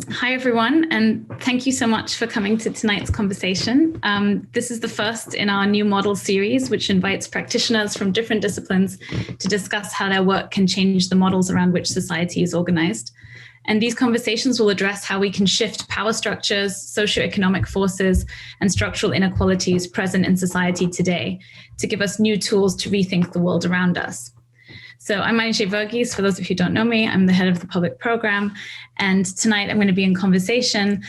Hi, everyone, and thank you so much for coming to tonight's conversation. This is the first in our new model series, which invites practitioners from different disciplines to discuss how their work can change the models around which society is organized. And these conversations will address how we can shift power structures, socio-economic forces, and structural inequalities present in society today to give us new tools to rethink the world around us. So I'm Manisha Verghese. For those of you who don't know me, I'm the head of the public program. And tonight I'm going to be in conversation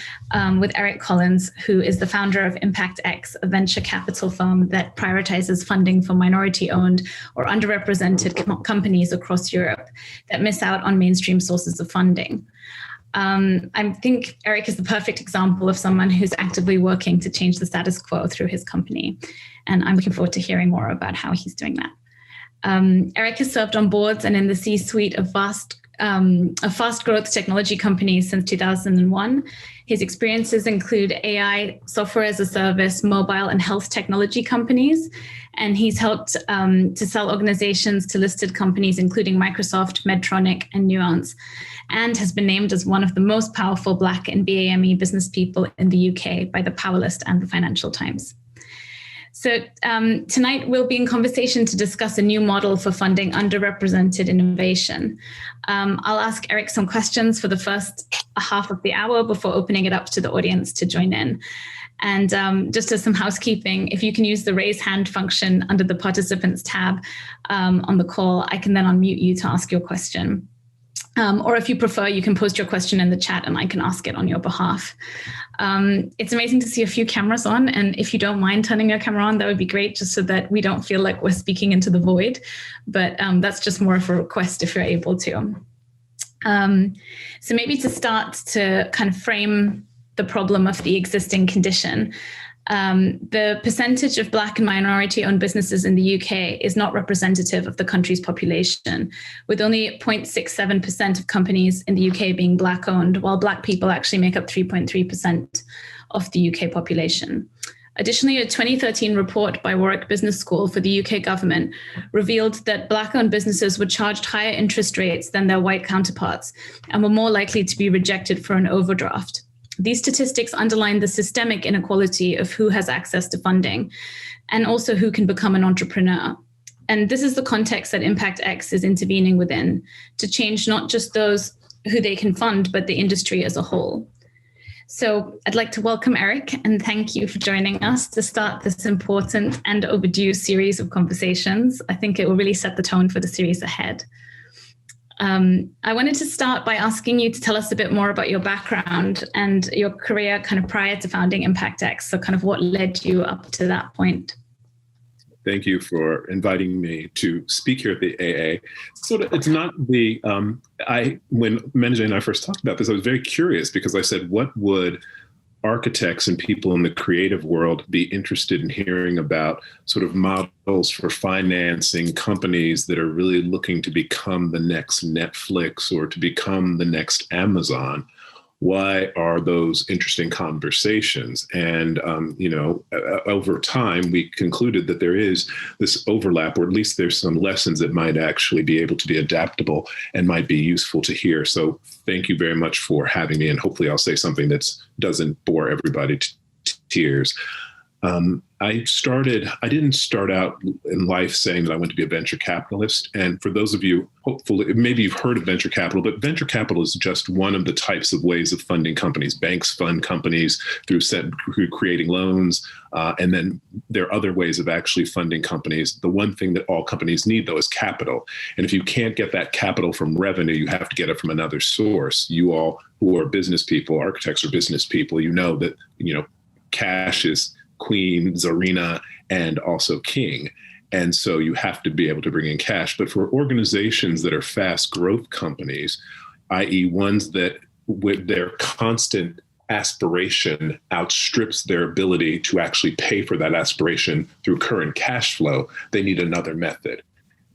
with Eric Collins, who is the founder of Impactx, a venture capital firm that prioritizes funding for minority-owned or underrepresented companies across Europe that miss out on mainstream sources of funding. I think Eric is the perfect example of someone who's actively working to change the status quo through his company. And I'm looking forward to hearing more about how he's doing that. Eric has served on boards and in the C-suite of fast growth technology companies since 2001. His experiences include AI, software as a service, mobile and health technology companies. And he's helped to sell organizations to listed companies, including Microsoft, Medtronic, and Nuance, and has been named as one of the most powerful Black and BAME business people in the UK by the Power List and the Financial Times. So tonight we'll be in conversation to discuss a new model for funding underrepresented innovation. I'll ask Eric some questions for the first half of the hour before opening it up to the audience to join in. And just as some housekeeping, if you can use the raise hand function under the participants tab on the call, I can then unmute you to ask your question. Or if you prefer, you can post your question in the chat and I can ask it on your behalf. It's amazing to see a few cameras on, and if you don't mind turning your camera on, that would be great, just so that we don't feel like we're speaking into the void. But that's just more of a request if you're able to. So maybe to start to kind of frame the problem of the existing condition, the percentage of Black and minority-owned businesses in the UK is not representative of the country's population, with only 0.67% of companies in the UK being Black-owned, while Black people actually make up 3.3% of the UK population. Additionally, a 2013 report by Warwick Business School for the UK government revealed that Black-owned businesses were charged higher interest rates than their white counterparts and were more likely to be rejected for an overdraft. These statistics underline the systemic inequality of who has access to funding and also who can become an entrepreneur. And this is the context that Impactx is intervening within to change not just those who they can fund, but the industry as a whole. So I'd like to welcome Eric and thank you for joining us to start this important and overdue series of conversations. I think it will really set the tone for the series ahead. I wanted to start by asking you to tell us a bit more about your background and your career kind of prior to founding Impactx. So kind of what led you up to that point? Thank you for inviting me to speak here at the AA. It's not the, when Menjay and I first talked about this, I was very curious because I said, what would architects and people in the creative world be interested in hearing about sort of models for financing companies that are really looking to become the next Netflix or to become the next Amazon? Why are those interesting conversations? And, over time, we concluded that there is this overlap, or at least there's some lessons that might actually be able to be adaptable and might be useful to hear. So thank you very much for having me. And hopefully I'll say something that doesn't bore everybody to tears. I didn't start out in life saying that I went to be a venture capitalist. And for those of you, hopefully, maybe you've heard of venture capital, but venture capital is just one of the types of ways of funding companies. Banks fund companies through creating loans. And then there are other ways of actually funding companies. The one thing that all companies need, though, is capital. And if you can't get that capital from revenue, you have to get it from another source. You all who are business people, architects are business people, you know that, cash is queen, czarina, and also king. And so you have to be able to bring in cash. But for organizations that are fast growth companies, i.e. ones that with their constant aspiration outstrips their ability to actually pay for that aspiration through current cash flow, they need another method.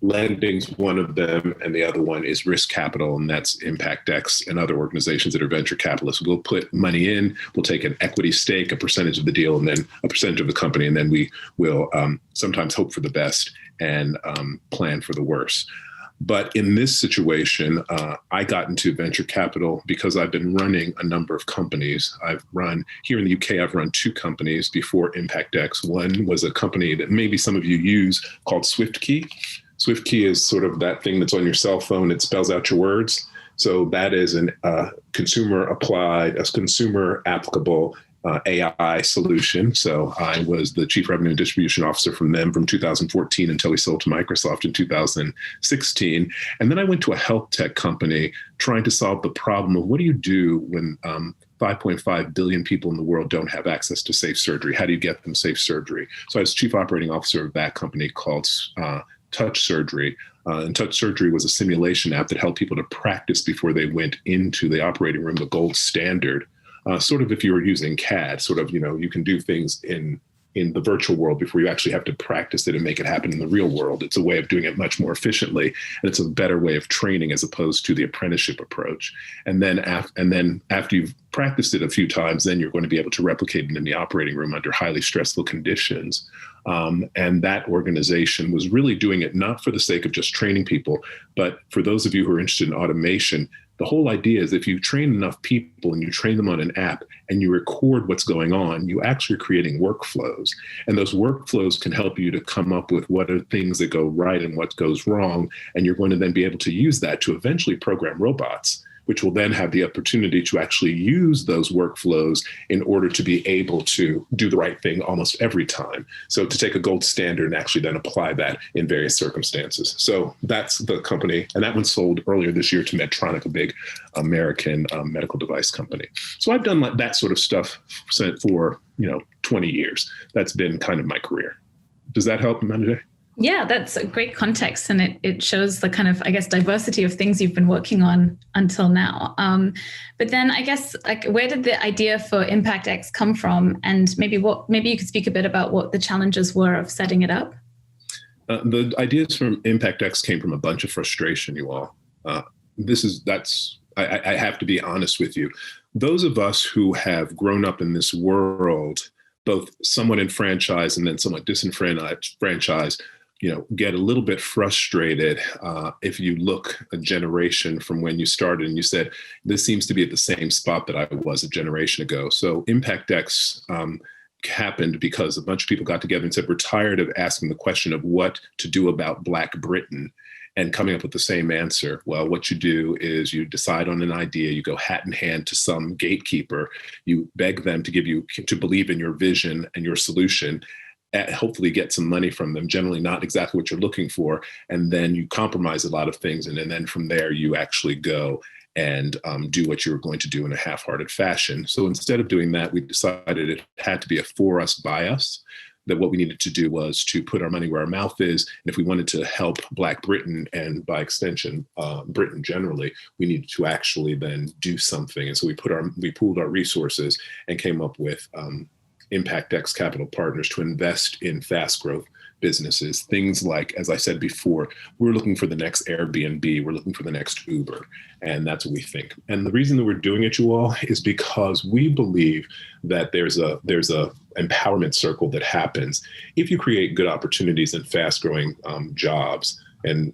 Lending's one of them, and the other one is risk capital, and that's Impactx and other organizations that are venture capitalists. We'll put money in, we'll take an equity stake, a percentage of the deal, and then a percentage of the company, and then we will sometimes hope for the best and plan for the worst. But in this situation, I got into venture capital because I've been running a number of companies. I've run, here in the UK, I've run 2 companies before Impactx. One was a company that maybe some of you use called SwiftKey. SwiftKey is sort of that thing that's on your cell phone. It spells out your words. So that is a consumer applicable AI solution. So I was the chief revenue and distribution officer from them from 2014 until we sold to Microsoft in 2016. And then I went to a health tech company trying to solve the problem of what do you do when 5.5 billion people in the world don't have access to safe surgery? How do you get them safe surgery? So I was chief operating officer of that company called Touch Surgery. And Touch Surgery was a simulation app that helped people to practice before they went into the operating room, the gold standard. Sort of if you were using CAD, sort of, you can do things in the virtual world before you actually have to practice it and make it happen in the real world. It's a way of doing it much more efficiently, and it's a better way of training as opposed to the apprenticeship approach. And then after you've practiced it a few times, then you're going to be able to replicate it in the operating room under highly stressful conditions. And that organization was really doing it not for the sake of just training people, but for those of you who are interested in automation, the whole idea is if you train enough people and you train them on an app and you record what's going on, you actually are creating workflows. And those workflows can help you to come up with what are things that go right and what goes wrong. And you're going to then be able to use that to eventually program robots, which will then have the opportunity to actually use those workflows in order to be able to do the right thing almost every time. So to take a gold standard and actually then apply that in various circumstances. So that's the company. And that one sold earlier this year to Medtronic, a big American medical device company. So I've done that sort of stuff for 20 years. That's been kind of my career. Does that help, Manoj? Yeah, that's a great context, and it shows the kind of, I guess, diversity of things you've been working on until now. But then I guess, where did the idea for Impactx come from? And maybe you could speak a bit about what the challenges were of setting it up? The ideas from Impactx came from a bunch of frustration, you all. I have to be honest with you. Those of us who have grown up in this world, both somewhat enfranchised and then somewhat disenfranchised, get a little bit frustrated if you look a generation from when you started and you said, this seems to be at the same spot that I was a generation ago. So Impactx happened because a bunch of people got together and said, we're tired of asking the question of what to do about Black Britain and coming up with the same answer. Well, what you do is you decide on an idea, you go hat in hand to some gatekeeper, you beg them to believe in your vision and your solution, hopefully get some money from them, generally not exactly what you're looking for. And then you compromise a lot of things. And then from there, you actually go and do what you were going to do in a half-hearted fashion. So instead of doing that, we decided it had to be a for us, by us, that what we needed to do was to put our money where our mouth is. And if we wanted to help Black Britain, and by extension, Britain generally, we needed to actually then do something. And so we pooled our resources and came up with Impactx Capital Partners to invest in fast growth businesses. Things like, as I said before, we're looking for the next Airbnb, we're looking for the next Uber, and that's what we think. And the reason that we're doing it, you all, is because we believe that there's a empowerment circle that happens if you create good opportunities in fast growing jobs and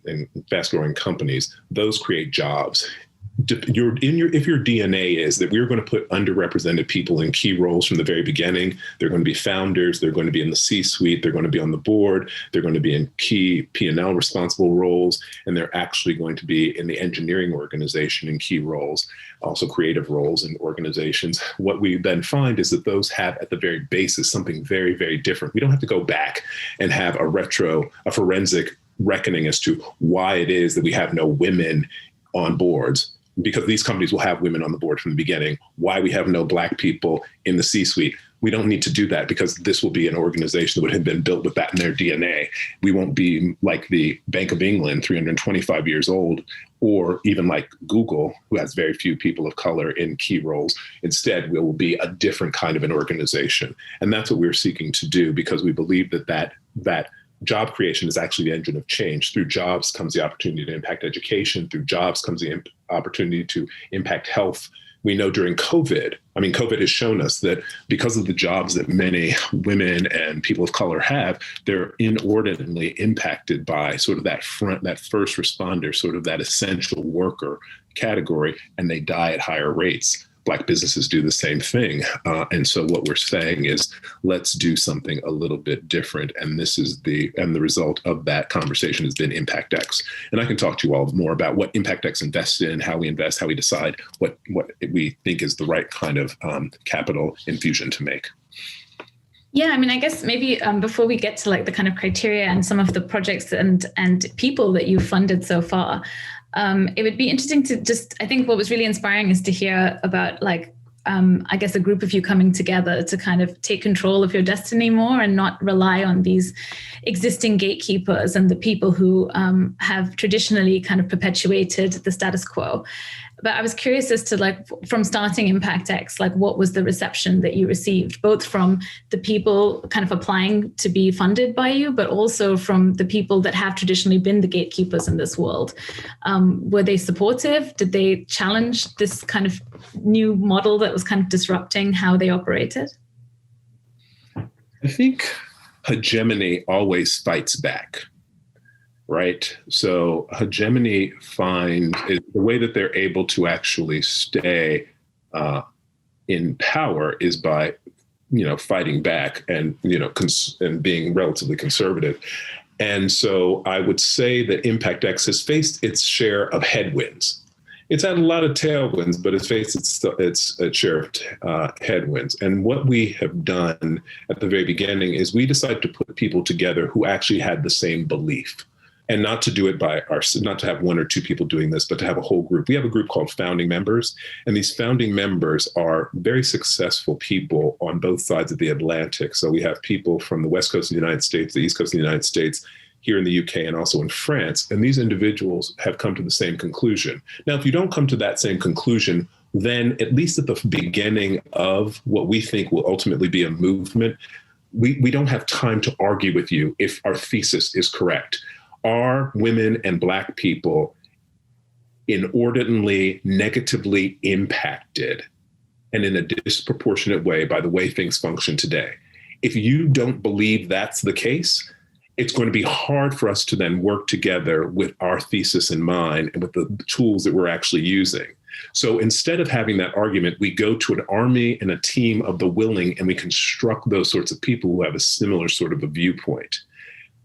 fast growing companies. Those create jobs. If your DNA is that we're going to put underrepresented people in key roles from the very beginning, they're going to be founders, they're going to be in the C-suite, they're going to be on the board, they're going to be in key P&L responsible roles, and they're actually going to be in the engineering organization in key roles, also creative roles in organizations. What we then find is that those have at the very basis something very, very different. We don't have to go back and have a forensic reckoning as to why it is that we have no women on boards, because these companies will have women on the board from the beginning. Why we have no Black people in the C-suite. We don't need to do that, because this will be an organization that would have been built with that in their DNA. We won't be like the Bank of England, 325 years old, or even like Google, who has very few people of color in key roles. Instead, we will be a different kind of an organization. And that's what we're seeking to do, because we believe that job creation is actually the engine of change. Through jobs comes the opportunity to impact education. Through jobs comes the opportunity to impact health. We know during COVID, COVID has shown us that because of the jobs that many women and people of color have, they're inordinately impacted by sort of that first responder, sort of that essential worker category, and they die at higher rates. Black businesses do the same thing. And so what we're saying is, let's do something a little bit different. And the result of that conversation has been Impactx. And I can talk to you all more about what Impactx invests in, how we invest, how we decide what we think is the right kind of capital infusion to make. Yeah, I guess maybe before we get to like the kind of criteria and some of the projects and people that you've funded so far, it would be interesting to I think what was really inspiring is to hear about I guess a group of you coming together to kind of take control of your destiny more and not rely on these existing gatekeepers and the people who have traditionally kind of perpetuated the status quo. But I was curious as to from starting Impactx, what was the reception that you received, both from the people kind of applying to be funded by you, but also from the people that have traditionally been the gatekeepers in this world. Were they supportive? Did they challenge this kind of new model that was kind of disrupting how they operated? I think hegemony always fights back. Right. So hegemony the way that they're able to actually stay in power is by, fighting back and, and being relatively conservative. And so I would say that Impactx has faced its share of headwinds. It's had a lot of tailwinds, but it's faced its share of headwinds. And what we have done at the very beginning is we decided to put people together who actually had the same belief. And not to do it not to have one or two people doing this, but to have a whole group. We have a group called founding members, and these founding members are very successful people on both sides of the Atlantic. So we have people from the West Coast of the United States, the East Coast of the United States, here in the UK, and also in France. And these individuals have come to the same conclusion. Now, if you don't come to that same conclusion, then at least at the beginning of what we think will ultimately be a movement, we don't have time to argue with you if our thesis is correct. Are women and Black people inordinately negatively impacted and in a disproportionate way by the way things function today? If you don't believe that's the case, it's going to be hard for us to then work together with our thesis in mind and with the tools that we're actually using. So instead of having that argument, we go to an army and a team of the willing, and we construct those sorts of people who have a similar sort of a viewpoint.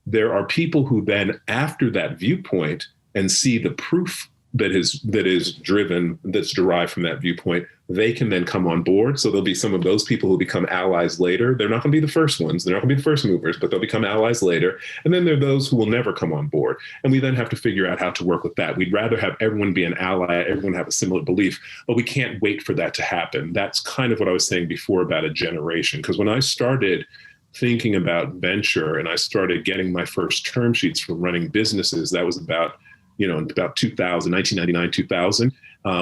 There are people who then, after that viewpoint and see the proof that's derived from that viewpoint, they can then come on board. So there'll be some of those people who become allies later. They're not going to be the first ones. They're not going to be the first movers, but they'll become allies later. And then there are those who will never come on board. And we then have to figure out how to work with that. We'd rather have everyone be an ally, everyone have a similar belief, but we can't wait for that to happen. That's kind of what I was saying before about a generation. Because when I started thinking about venture and I started getting my first term sheets for running businesses, that was about 1999, 2000,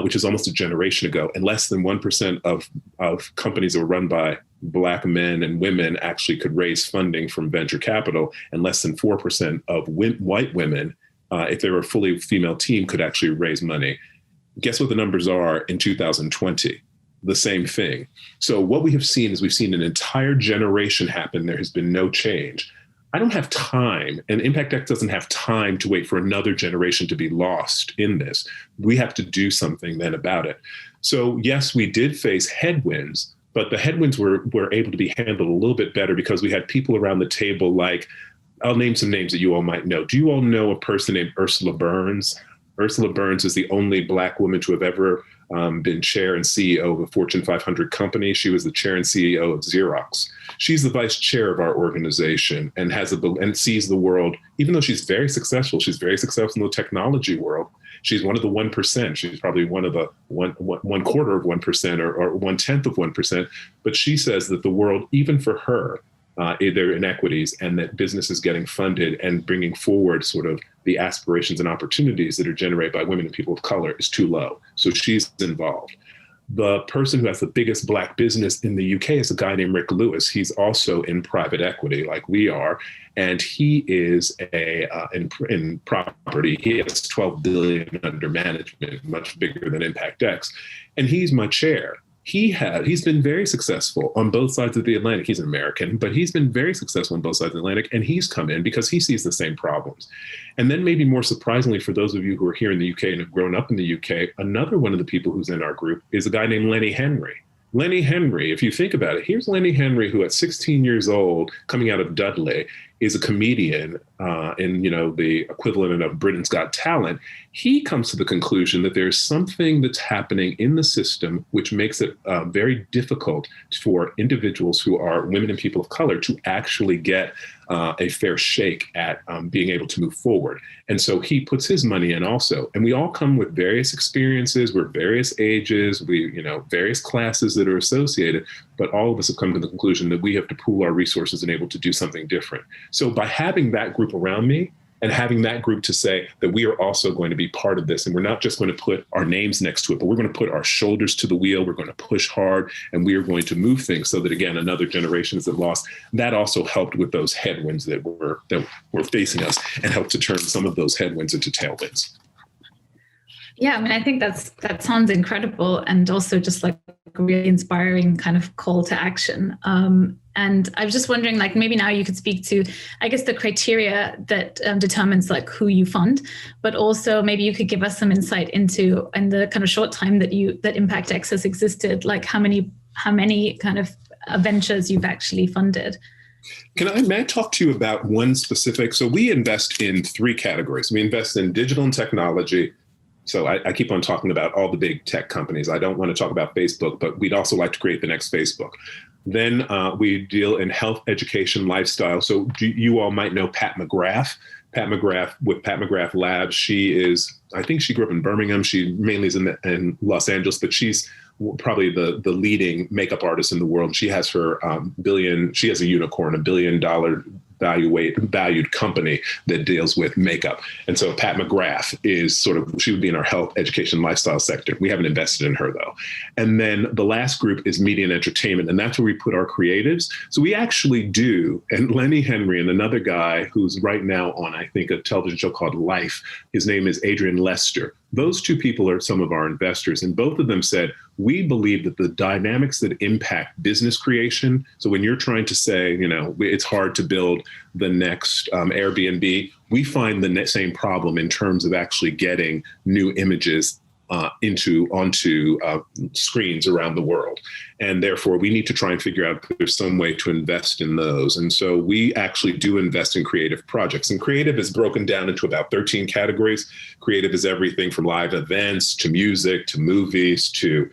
which is almost a generation ago. And less than 1% of companies that were run by Black men and women actually could raise funding from venture capital. And less than 4% of white women, if they were a fully female team, could actually raise money. Guess what the numbers are in 2020? The same thing. So what we have seen is we've seen an entire generation happen. There has been no change. I don't have time, and Impactx doesn't have time to wait for another generation to be lost in this. We have to do something then about it. So yes, we did face headwinds, but the headwinds were able to be handled a little bit better because we had people around the table like, I'll name some names that you all might know. Do you all know a person named Ursula Burns? Ursula Burns is the only Black woman to have ever been chair and CEO of a Fortune 500 company. She was the chair and CEO of Xerox. She's the vice chair of our organization and sees the world, even though she's very successful in the technology world. She's one of the 1%. She's probably one of the one quarter of 1% or 1/10 of 1%. But she says that the world, even for her, there are inequities and that business is getting funded and bringing forward sort of the aspirations and opportunities that are generated by women and people of color is too low. So she's involved. The person who has the biggest Black business in the UK is a guy named Rick Lewis. He's also in private equity like we are. And he is in property. He has 12 billion under management, much bigger than Impactx. And he's my chair. He's been very successful on both sides of the Atlantic. He's an American, but he's been very successful on both sides of the Atlantic, and he's come in because he sees the same problems. And then maybe more surprisingly, for those of you who are here in the UK and have grown up in the UK, another one of the people who's in our group is a guy named Lenny Henry. Lenny Henry, if you think about it, here's Lenny Henry, who at 16 years old, coming out of Dudley, is a comedian in the equivalent of Britain's Got Talent. He comes to the conclusion that there's something that's happening in the system which makes it very difficult for individuals who are women and people of color to actually get a fair shake at being able to move forward. And so he puts his money in also. And we all come with various experiences, we're various ages, various classes that are associated, but all of us have come to the conclusion that we have to pool our resources and able to do something different. So by having that group around me and having that group to say that we are also going to be part of this, and we're not just going to put our names next to it, but we're going to put our shoulders to the wheel, we're going to push hard, and we are going to move things so that, again, another generation isn't lost. That also helped with those headwinds that were facing us and helped to turn some of those headwinds into tailwinds. Yeah, I mean, I think that sounds incredible, and also just like a really inspiring kind of call to action. And I was just wondering, like, maybe now you could speak to, I guess, the criteria that determines like who you fund, but also maybe you could give us some insight into, in the kind of short time that Impactx has existed, like how many kind of ventures you've actually funded. May I talk to you about one specific? So we invest in three categories. We invest in digital and technology. So I keep on talking about all the big tech companies. I don't want to talk about Facebook, but we'd also like to create the next Facebook. Then we deal in health, education, lifestyle. So you all might know Pat McGrath. Pat McGrath with Pat McGrath Labs. I think she grew up in Birmingham. She mainly is in Los Angeles, but she's probably the leading makeup artist in the world. She has her she has a unicorn, $1 billion valued company that deals with makeup. And so Pat McGrath she would be in our health, education, lifestyle sector. We haven't invested in her though. And then the last group is media and entertainment. And that's where we put our creatives. So we actually do, and Lenny Henry and another guy who's right now on, I think, a television show called Life, his name is Adrian Lester. Those two people are some of our investors, and both of them said, we believe that the dynamics that impact business creation, so when you're trying to say, it's hard to build the next Airbnb, we find the same problem in terms of actually getting new images onto screens around the world. And therefore, we need to try and figure out if there's some way to invest in those. And so we actually do invest in creative projects. And creative is broken down into about 13 categories. Creative is everything from live events to music to movies to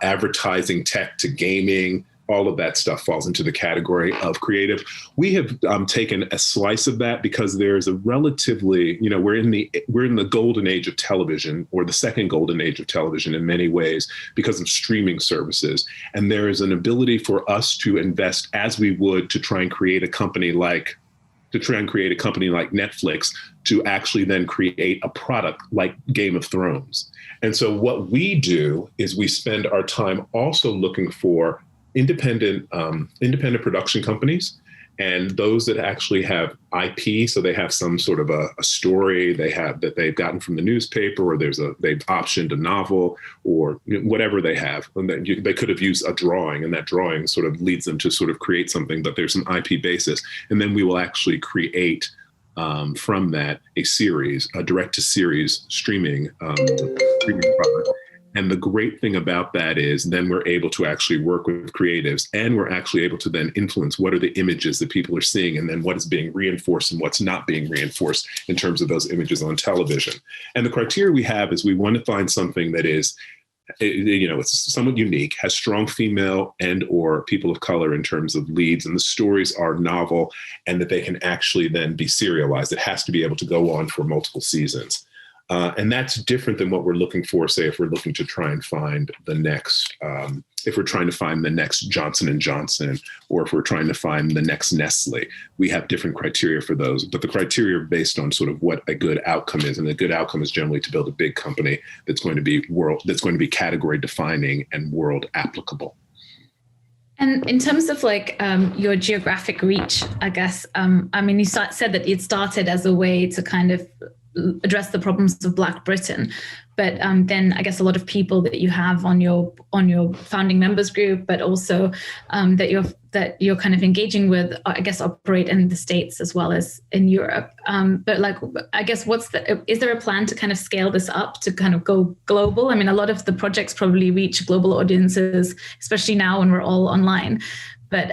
advertising, tech to gaming. All of that stuff falls into the category of creative. We have taken a slice of that because there's a relatively, we're in the golden age of television, or the second golden age of television in many ways, because of streaming services. And there is an ability for us to invest as we would to try and create a company like Netflix, to actually then create a product like Game of Thrones. And so what we do is we spend our time also looking for independent production companies, and those that actually have IP, so they have some sort of a story that they've gotten from the newspaper, or they've optioned a novel, or whatever they have. And then they could have used a drawing, and that drawing sort of leads them to sort of create something, but there's some IP basis. And then we will actually create from that a direct-to-series streaming product. And the great thing about that is then we're able to actually work with creatives, and we're actually able to then influence what are the images that people are seeing, and then what is being reinforced and what's not being reinforced in terms of those images on television. And the criteria we have is we want to find something that is, it's somewhat unique, has strong female and or people of color in terms of leads, and the stories are novel, and that they can actually then be serialized. It has to be able to go on for multiple seasons. And that's different than what we're looking for, say, if we're looking to try and find the next, if we're trying to find the next Johnson and Johnson, or if we're trying to find the next Nestle. We have different criteria for those, but the criteria are based on sort of what a good outcome is. And a good outcome is generally to build a big company that's going to be category defining and world applicable. And in terms of like your geographic reach, I guess, I mean, you said that it started as a way to kind of address the problems of Black Britain, but then I guess a lot of people that you have on your founding members group, but also that you're kind of engaging with, I guess, operate in the States as well as in Europe. But like, I guess, is there a plan to kind of scale this up to kind of go global? I mean, a lot of the projects probably reach global audiences, especially now when we're all online. But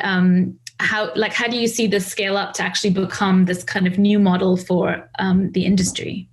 how do you see this scale up to actually become this kind of new model for the industry?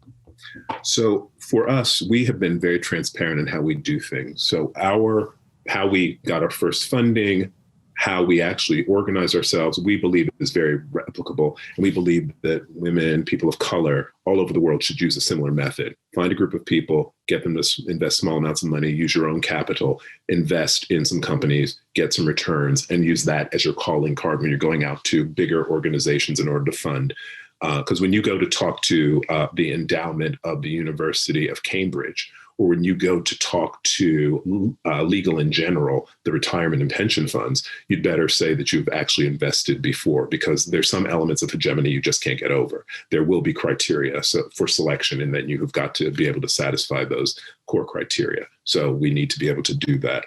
So for us, we have been very transparent in how we do things. So how we got our first funding, how we actually organize ourselves, we believe is very replicable. And we believe that women, people of color all over the world should use a similar method. Find a group of people, get them to invest small amounts of money, use your own capital, invest in some companies, get some returns, and use that as your calling card when you're going out to bigger organizations in order to fund. Because when you go to talk to the endowment of the University of Cambridge, or when you go to talk to Legal in General, the retirement and pension funds, you'd better say that you've actually invested before, because there's some elements of hegemony you just can't get over. There will be criteria for selection, and then you have got to be able to satisfy those core criteria. So we need to be able to do that.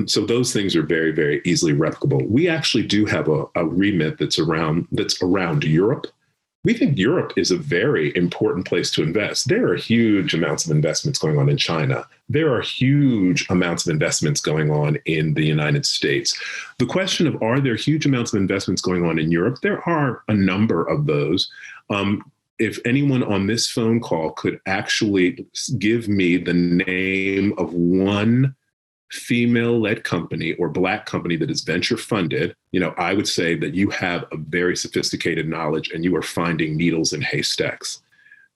So those things are very, very easily replicable. We actually do have a remit that's around Europe. We think Europe is a very important place to invest. There are huge amounts of investments going on in China. There are huge amounts of investments going on in the United States. The question of, are there huge amounts of investments going on in Europe? There are a number of those. If anyone on this phone call could actually give me the name of one female-led company or Black company that is venture funded, I would say that you have a very sophisticated knowledge and you are finding needles in haystacks.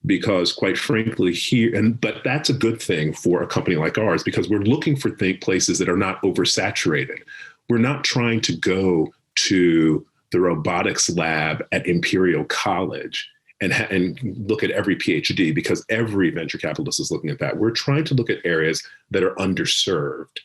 Because quite frankly but that's a good thing for a company like ours, because we're looking for places that are not oversaturated. We're not trying to go to the robotics lab at Imperial College and look at every PhD, because every venture capitalist is looking at that. We're trying to look at areas that are underserved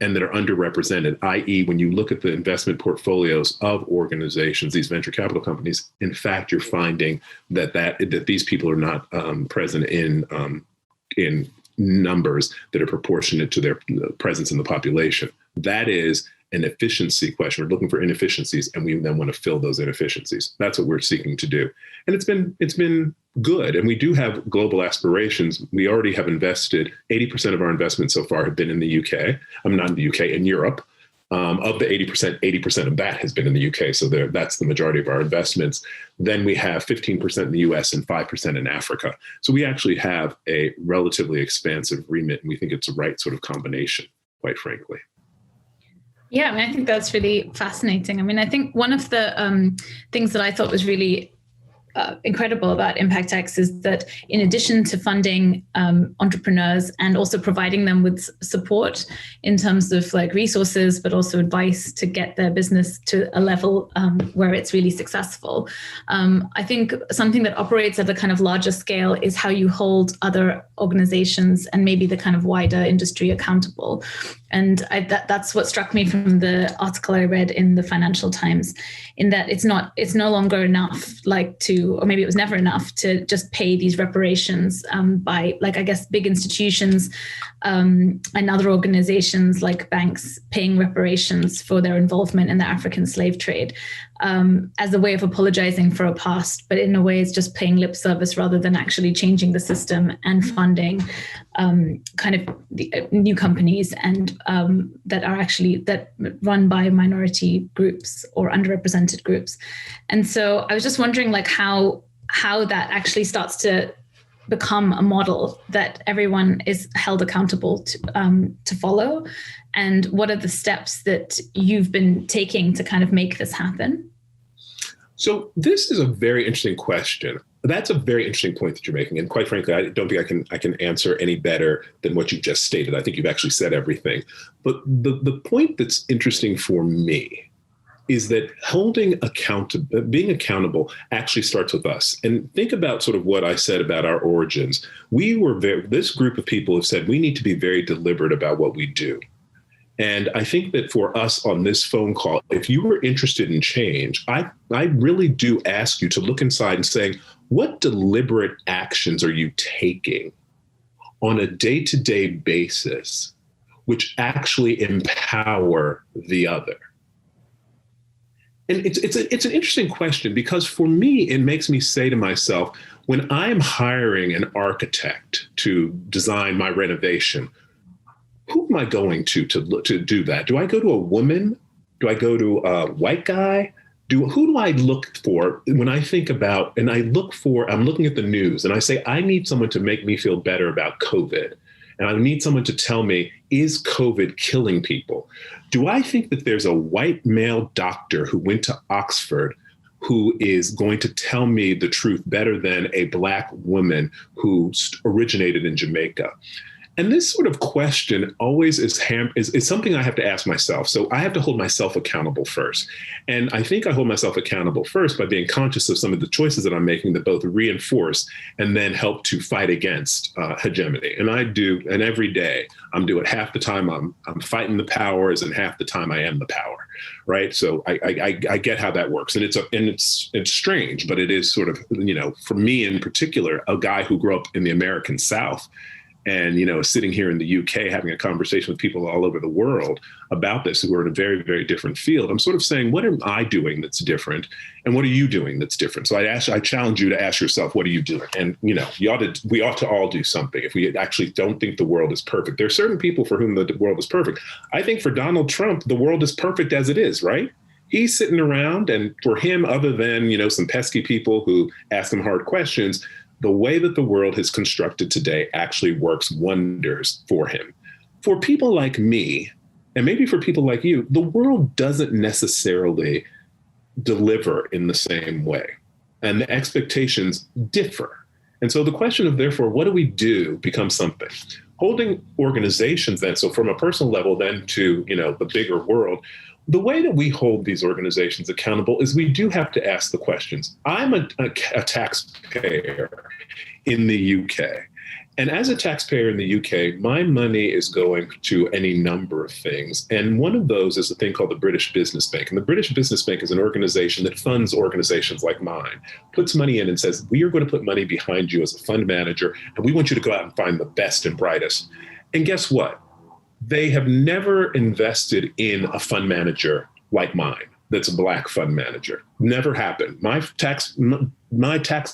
and that are underrepresented, i.e., when you look at the investment portfolios of organizations, these venture capital companies, in fact, you're finding that these people are not present in numbers that are proportionate to their presence in the population. That is an efficiency question. We're looking for inefficiencies, and we then want to fill those inefficiencies. That's what we're seeking to do. And it's been good. And we do have global aspirations. We already have invested, 80% of our investments so far have been in the UK. Not in the UK, in Europe. Of the 80% of that has been in the UK. So that's the majority of our investments. Then we have 15% in the US and 5% in Africa. So we actually have a relatively expansive remit, and we think it's the right sort of combination, quite frankly. Yeah, I mean, I think that's really fascinating. I mean, I think one of the things that I thought was really incredible about Impactx is that in addition to funding entrepreneurs and also providing them with support in terms of like resources, but also advice to get their business to a level where it's really successful. I think something that operates at a kind of larger scale is how you hold other organizations and maybe the kind of wider industry accountable. And that's what struck me from the article I read in the Financial Times, in that it's no longer enough, or maybe it was never enough to just pay these reparations by, I guess, big institutions and other organizations like banks paying reparations for their involvement in the African slave trade as a way of apologizing for a past, but in a way it's just paying lip service rather than actually changing the system and funding kind of the, new companies and that run by minority groups or underrepresented groups. And so I was just wondering how that actually starts to become a model that everyone is held accountable to follow, and what are the steps that you've been taking to kind of make this happen? So this is a very interesting question. That's a very interesting point that you're making. And quite frankly, I don't think I can answer any better than what you just stated. I think you've actually said everything. But the point that's interesting for me is that being accountable actually starts with us. And think about sort of what I said about our origins. This group of people have said we need to be very deliberate about what we do. And I think that for us on this phone call, if you were interested in change, I really do ask you to look inside and saying, what deliberate actions are you taking on a day-to-day basis which actually empower the other? And it's an interesting question, because for me, it makes me say to myself, when I'm hiring an architect to design my renovation, who am I going to do that? Do I go to a woman? Do I go to a white guy? Who do I look for when I think about, and I'm looking at the news and I say, I need someone to make me feel better about COVID. And I need someone to tell me, is COVID killing people? Do I think that there's a white male doctor who went to Oxford who is going to tell me the truth better than a Black woman who originated in Jamaica? And this sort of question always is something I have to ask myself. So I have to hold myself accountable first. And I think I hold myself accountable first by being conscious of some of the choices that I'm making that both reinforce and then help to fight against hegemony. And I do, and every day I'm doing half the time I'm fighting the powers and half the time I am the power, right? So I get how that works. And it's strange, but it is sort of, for me in particular, a guy who grew up in the American South, and, sitting here in the UK, having a conversation with people all over the world about this who are in a very, very different field, I'm sort of saying, what am I doing that's different? And what are you doing that's different? So I challenge you to ask yourself, what are you doing? And, we ought to all do something if we actually don't think the world is perfect. There are certain people for whom the world is perfect. I think for Donald Trump, the world is perfect as it is, right? He's sitting around, and for him, other than, some pesky people who ask him hard questions, the way that the world is constructed today actually works wonders for him. For people like me, and maybe for people like you, the world doesn't necessarily deliver in the same way, and the expectations differ. And so the question of, therefore, what do we do becomes something. Holding organizations then, so from a personal level then to, the bigger world, the way that we hold these organizations accountable is we do have to ask the questions. I'm a taxpayer in the UK. And as a taxpayer in the UK, my money is going to any number of things. And one of those is a thing called the British Business Bank. And the British Business Bank is an organization that funds organizations like mine, puts money in and says, we are going to put money behind you as a fund manager, and we want you to go out and find the best and brightest. And guess what? They have never invested in a fund manager like mine that's a Black fund manager. Never happened. My tax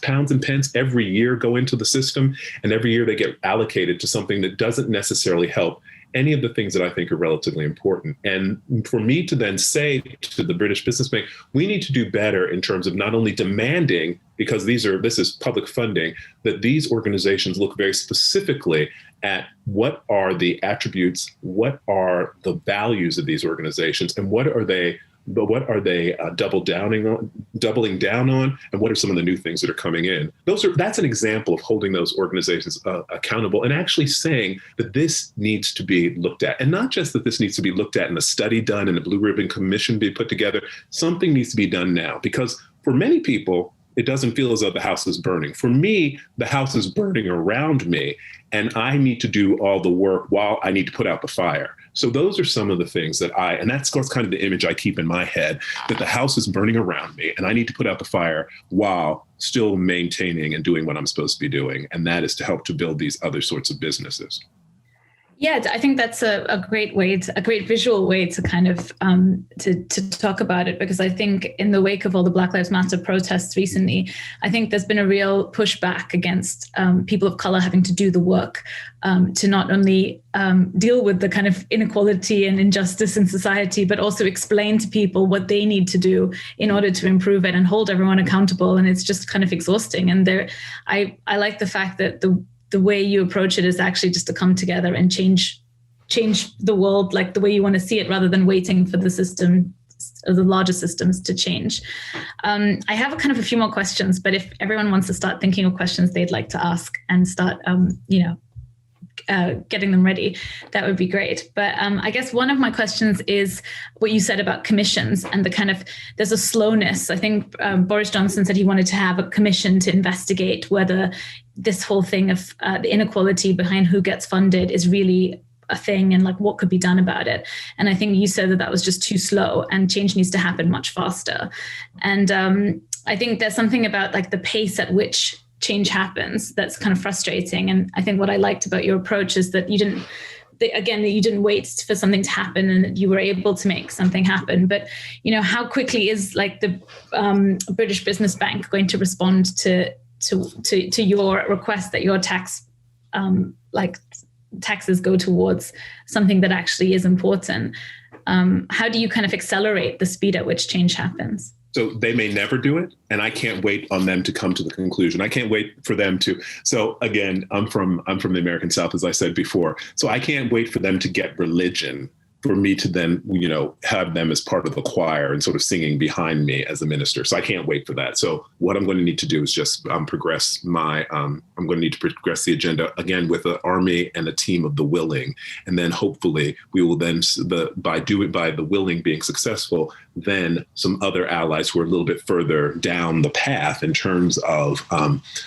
pounds and pence every year go into the system, and every year they get allocated to something that doesn't necessarily help any of the things that I think are relatively important. And for me to then say to the British Business Bank, we need to do better in terms of not only demanding, because this is public funding, that these organizations look very specifically at what are the attributes, what are the values of these organizations, and what are they doubling down on, and what are some of the new things that are coming in? That's an example of holding those organizations accountable and actually saying that this needs to be looked at. And not just that this needs to be looked at and a study done and a blue ribbon commission be put together. Something needs to be done now, because for many people, it doesn't feel as though the house is burning. For me, the house is burning around me, and I need to do all the work while I need to put out the fire. So those are some of the things that and that's kind of the image I keep in my head, that the house is burning around me and I need to put out the fire while still maintaining and doing what I'm supposed to be doing. And that is to help to build these other sorts of businesses. Yeah, I think that's a great visual way to kind of to talk about it, because I think in the wake of all the Black Lives Matter protests recently, I think there's been a real pushback against people of color having to do the work to not only deal with the kind of inequality and injustice in society, but also explain to people what they need to do in order to improve it and hold everyone accountable. And it's just kind of exhausting. And I like the fact that the way you approach it is actually just to come together and change the world like the way you want to see it, rather than waiting for the system the larger systems to change. I have a few more questions, but if everyone wants to start thinking of questions they'd like to ask and start, getting them ready, that would be great. But I guess one of my questions is what you said about commissions and there's a slowness. I think Boris Johnson said he wanted to have a commission to investigate whether this whole thing of the inequality behind who gets funded is really a thing and what could be done about it. And I think you said that was just too slow and change needs to happen much faster. And I think there's something about the pace at which change happens that's kind of frustrating. And I think what I liked about your approach is that you didn't wait for something to happen and that you were able to make something happen. But how quickly is the British Business Bank going to respond to your request that your taxes go towards something that actually is important? How do you accelerate the speed at which change happens? So they may never do it, and I can't wait on them to come to the conclusion. I can't wait for them to. So again, I'm from the American South, as I said before. So I can't wait for them to get religion for me to then, have them as part of the choir and sort of singing behind me as a minister. So I can't wait for that. So what I'm going to need to do is just progress I'm going to need to progress the agenda again with an army and a team of the willing. And then hopefully we will then, by the willing being successful, then some other allies who are a little bit further down the path in terms of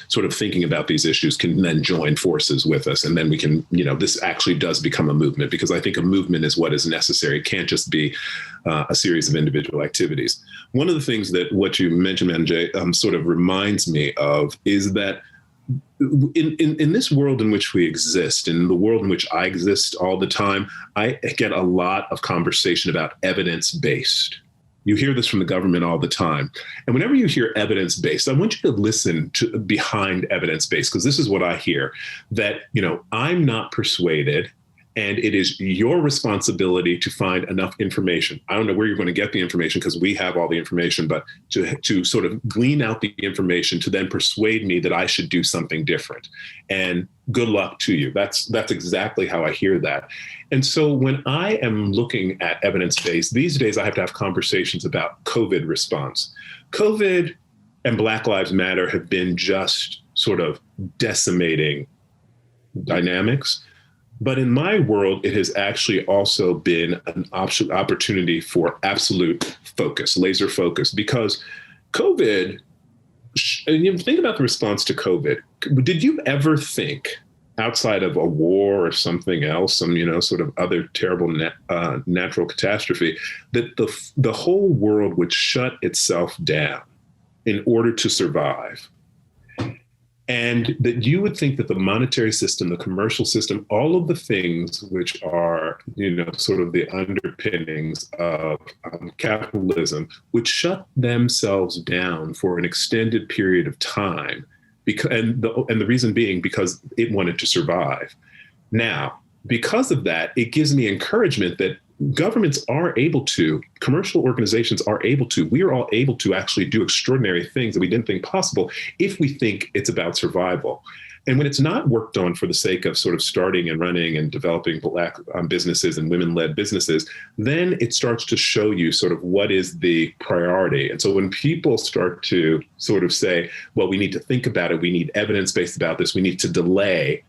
sort of thinking about these issues can then join forces with us. And then we can, this actually does become a movement, because I think a movement is what is necessary. It can't just be a series of individual activities. One of the things that what you mentioned, Manjay, sort of reminds me of is that in this world in which we exist, in the world in which I exist all the time, I get a lot of conversation about evidence-based. You hear this from the government all the time. And whenever you hear evidence-based, I want you to listen to behind evidence-based, because this is what I hear, that, I'm not persuaded, and it is your responsibility to find enough information. I don't know where you're going to get the information, because we have all the information, but to sort of glean out the information to then persuade me that I should do something different. And good luck to you. That's exactly how I hear that. And so when I am looking at evidence-based, these days I have to have conversations about COVID response. COVID and Black Lives Matter have been just sort of decimating dynamics. But in my world, it has actually also been an opportunity for absolute focus, laser focus, because COVID, and think about the response to COVID. Did you ever think, outside of a war or something else, some, sort of other terrible natural catastrophe, that the whole world would shut itself down in order to survive? And that you would think that the monetary system, the commercial system, all of the things which are, sort of the underpinnings of capitalism would shut themselves down for an extended period of time, and the reason being because it wanted to survive. Now, because of that, it gives me encouragement that governments are able to, commercial organizations are able to, we are all able to actually do extraordinary things that we didn't think possible if we think it's about survival. And when it's not worked on for the sake of sort of starting and running and developing Black businesses and women-led businesses, then it starts to show you sort of what is the priority. And so when people start to sort of say, well, we need to think about it, we need evidence-based about this, we need to delay,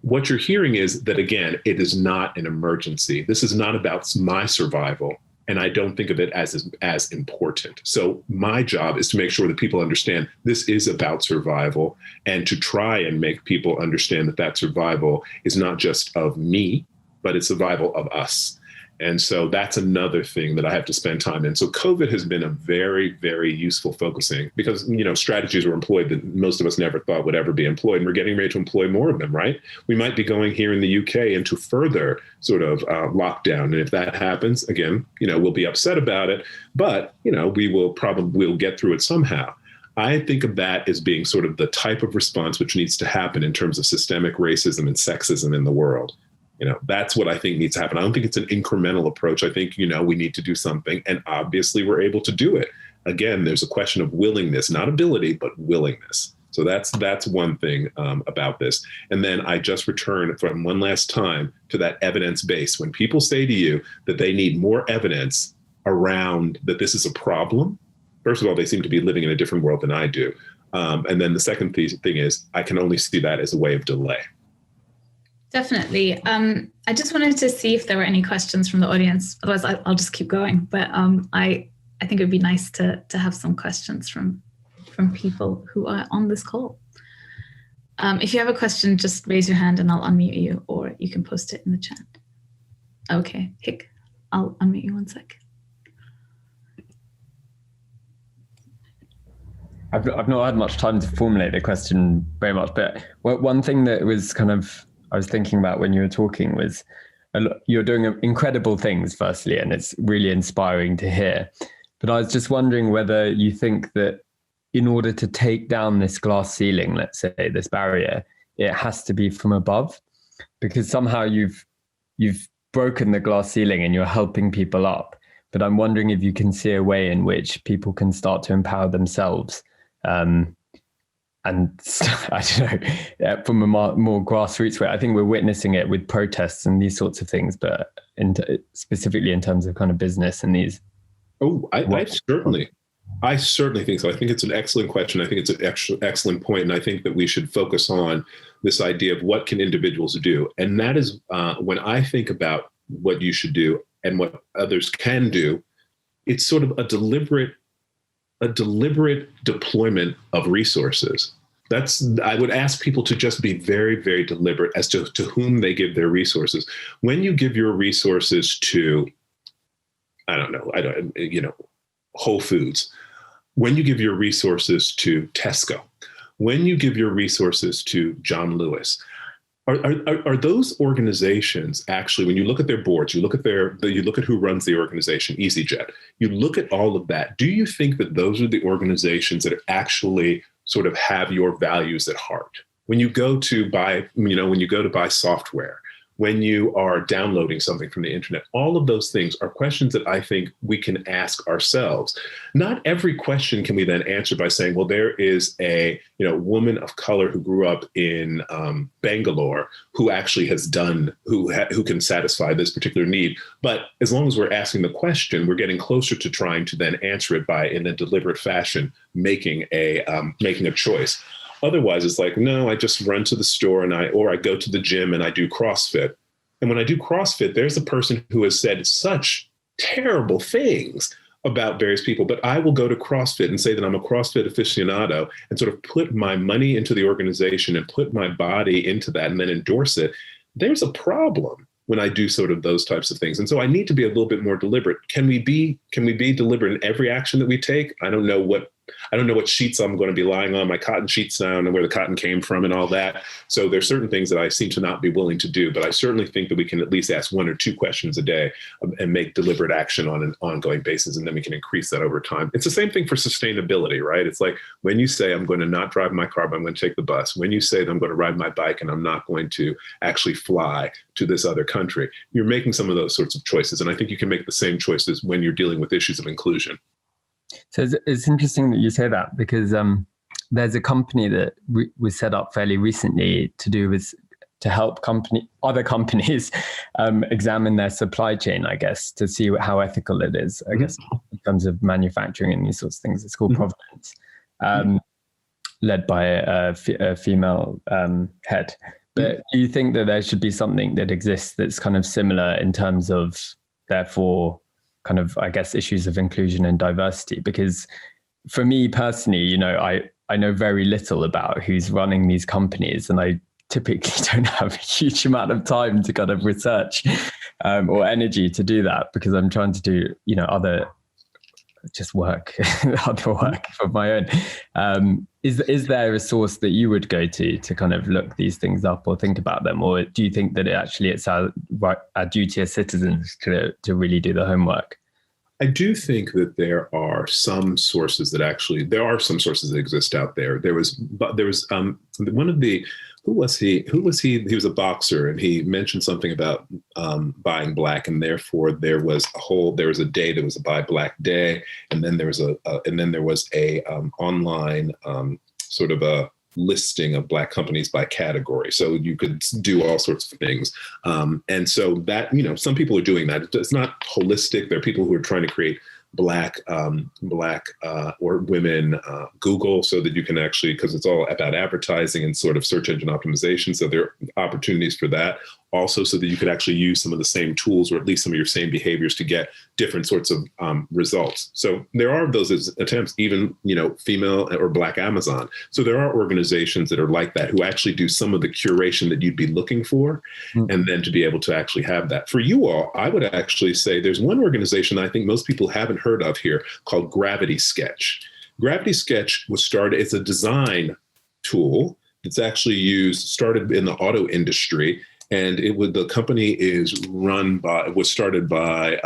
what you're hearing is that, again, it is not an emergency. This is not about my survival, and I don't think of it as important. So my job is to make sure that people understand this is about survival, and to try and make people understand that survival is not just of me, but it's survival of us. And so that's another thing that I have to spend time in. So COVID has been a very, very useful focusing, because, strategies were employed that most of us never thought would ever be employed. And we're getting ready to employ more of them, right? We might be going here in the UK into further sort of lockdown. And if that happens, again, we'll be upset about it, but, we'll get through it somehow. I think of that as being sort of the type of response which needs to happen in terms of systemic racism and sexism in the world. That's what I think needs to happen. I don't think it's an incremental approach. I think, we need to do something. And obviously we're able to do it. Again, there's a question of willingness, not ability, but willingness. So that's one thing about this. And then I just return from one last time to that evidence base. When people say to you that they need more evidence, around that this is a problem. First of all, they seem to be living in a different world than I do. And then the second thing is I can only see that as a way of delay. Definitely. I just wanted to see if there were any questions from the audience. Otherwise, I'll just keep going. But I think it would be nice to have some questions from people who are on this call. If you have a question, just raise your hand and I'll unmute you, or you can post it in the chat. Okay, Hick, I'll unmute you 1 sec. I've not had much time to formulate the question very much, but one thing that was I was thinking about when you were talking was you're doing incredible things, firstly, and it's really inspiring to hear. But I was just wondering whether you think that in order to take down this glass ceiling, let's say this barrier, it has to be from above, because somehow you've broken the glass ceiling and you're helping people up. But I'm wondering if you can see a way in which people can start to empower themselves. And I don't know, from a more grassroots way. I think we're witnessing it with protests and these sorts of things, but specifically in terms of kind of business and these. Oh, I certainly think so. I think it's an excellent question. I think it's an excellent point. And I think that we should focus on this idea of what can individuals do. And that is when I think about what you should do and what others can do, it's sort of a deliberate deployment of resources. I would ask people to just be very, very deliberate as to whom they give their resources. When you give your resources to, Whole Foods, when you give your resources to Tesco, when you give your resources to John Lewis, are those organizations actually, when you look at their boards, you look at who runs the organization, EasyJet, you look at all of that, do you think that those are the organizations that actually sort of have your values at heart? When you go to buy software, when you are downloading something from the internet, all of those things are questions that I think we can ask ourselves. Not every question can we then answer by saying, well, there is a woman of color who grew up in Bangalore who actually has done, who can satisfy this particular need. But as long as we're asking the question, we're getting closer to trying to then answer it by, in a deliberate fashion, making a choice. Otherwise, it's like, no, I just run to the store or I go to the gym and I do CrossFit. And when I do CrossFit, there's a person who has said such terrible things about various people, but I will go to CrossFit and say that I'm a CrossFit aficionado and sort of put my money into the organization and put my body into that and then endorse it. There's a problem when I do sort of those types of things. And so I need to be a little bit more deliberate. Can we be deliberate in every action that we take? I don't know what sheets I'm going to be lying on, my cotton sheets now, and where the cotton came from and all that. So there's certain things that I seem to not be willing to do, but I certainly think that we can at least ask 1 or 2 questions a day and make deliberate action on an ongoing basis. And then we can increase that over time. It's the same thing for sustainability, right? It's like when you say I'm going to not drive my car, but I'm going to take the bus. When you say that I'm going to ride my bike and I'm not going to actually fly to this other country, you're making some of those sorts of choices. And I think you can make the same choices when you're dealing with issues of inclusion. So it's interesting that you say that, because there's a company that was set up fairly recently to help other companies examine their supply chain, I guess, to see how ethical it is, I guess, in terms of manufacturing and these sorts of things. It's called Provenance, led by a female head. But do you think that there should be something that exists that's kind of similar in terms of, therefore, kind of, I guess, issues of inclusion and diversity? Because for me personally, I know very little about who's running these companies, and I typically don't have a huge amount of time to kind of research or energy to do that, because I'm trying to do, other work of my own. Is there a source that you would go to kind of look these things up or think about them? Or do you think that it's our duty as citizens to really do the homework? I do think that there are some sources that exist out there. There was one of the, who was he? He was a boxer, and he mentioned something about buying black, and therefore there was a day that was a Buy Black Day, and then there was a online sort of a listing of Black companies by category. So you could do all sorts of things. And so that, some people are doing that. It's not holistic. There are people who are trying to create Black or women Google, so that you can actually, because it's all about advertising and sort of search engine optimization. So there are opportunities for that also, so that you could actually use some of the same tools, or at least some of your same behaviors, to get different sorts of results. So there are those attempts, even, female or Black Amazon. So there are organizations that are like that, who actually do some of the curation that you'd be looking for, and then to be able to actually have that. For you all, I would actually say there's one organization that I think most people haven't heard of here, called Gravity Sketch. Gravity Sketch was started, it's a design tool that's actually started in the auto industry. And the company was started by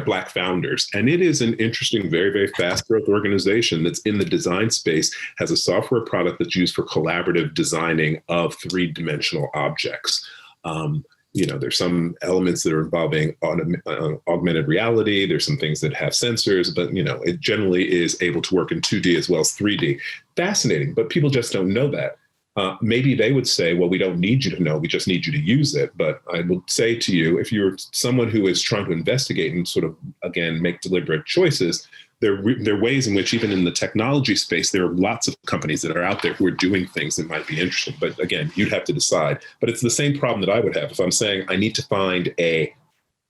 Black founders. And it is an interesting, very, very fast growth organization that's in the design space, has a software product that's used for collaborative designing of 3-dimensional objects. There's some elements that are involving augmented reality. There's some things that have sensors, but, it generally is able to work in 2D as well as 3D. Fascinating, but people just don't know that. Maybe they would say, well, we don't need you to know, we just need you to use it. But I would say to you, if you're someone who is trying to investigate and sort of, again, make deliberate choices, there are ways in which, even in the technology space, there are lots of companies that are out there who are doing things that might be interesting. But again, you'd have to decide. But it's the same problem that I would have if I'm saying I need to find a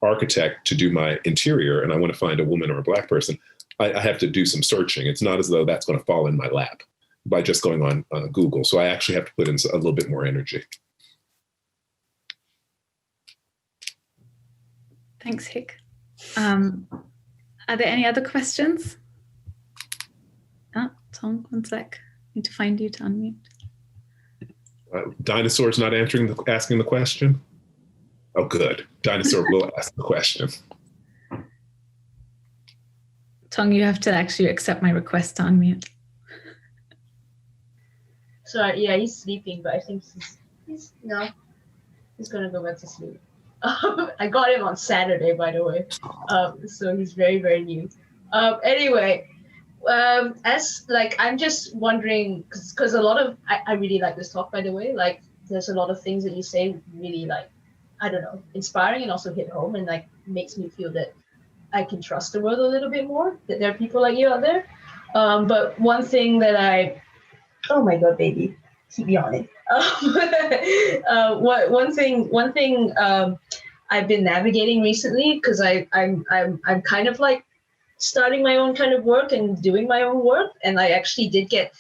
architect to do my interior, and I want to find a woman or a Black person. I have to do some searching. It's not as though that's going to fall in my lap by just going on Google. So I actually have to put in a little bit more energy. Thanks, Hick. Are there any other questions? Tom, one sec. Need to find you to unmute. Dinosaur's not asking the question? Oh, good. Dinosaur will ask the question. Tong, you have to actually accept my request to unmute. Sorry, yeah, he's sleeping, but I think he's gonna go back to sleep. I got him on Saturday, by the way, so he's very, very new. Anyway, I'm just wondering, because a lot of, I really like this talk, by the way. Like, there's a lot of things that you say really, like, I don't know, inspiring, and also hit home, and like makes me feel that I can trust the world a little bit more, that there are people like you out there. But one thing that oh my God, baby, keep yawning. One thing I've been navigating recently, because I'm kind of like starting my own kind of work and doing my own work, and I actually did get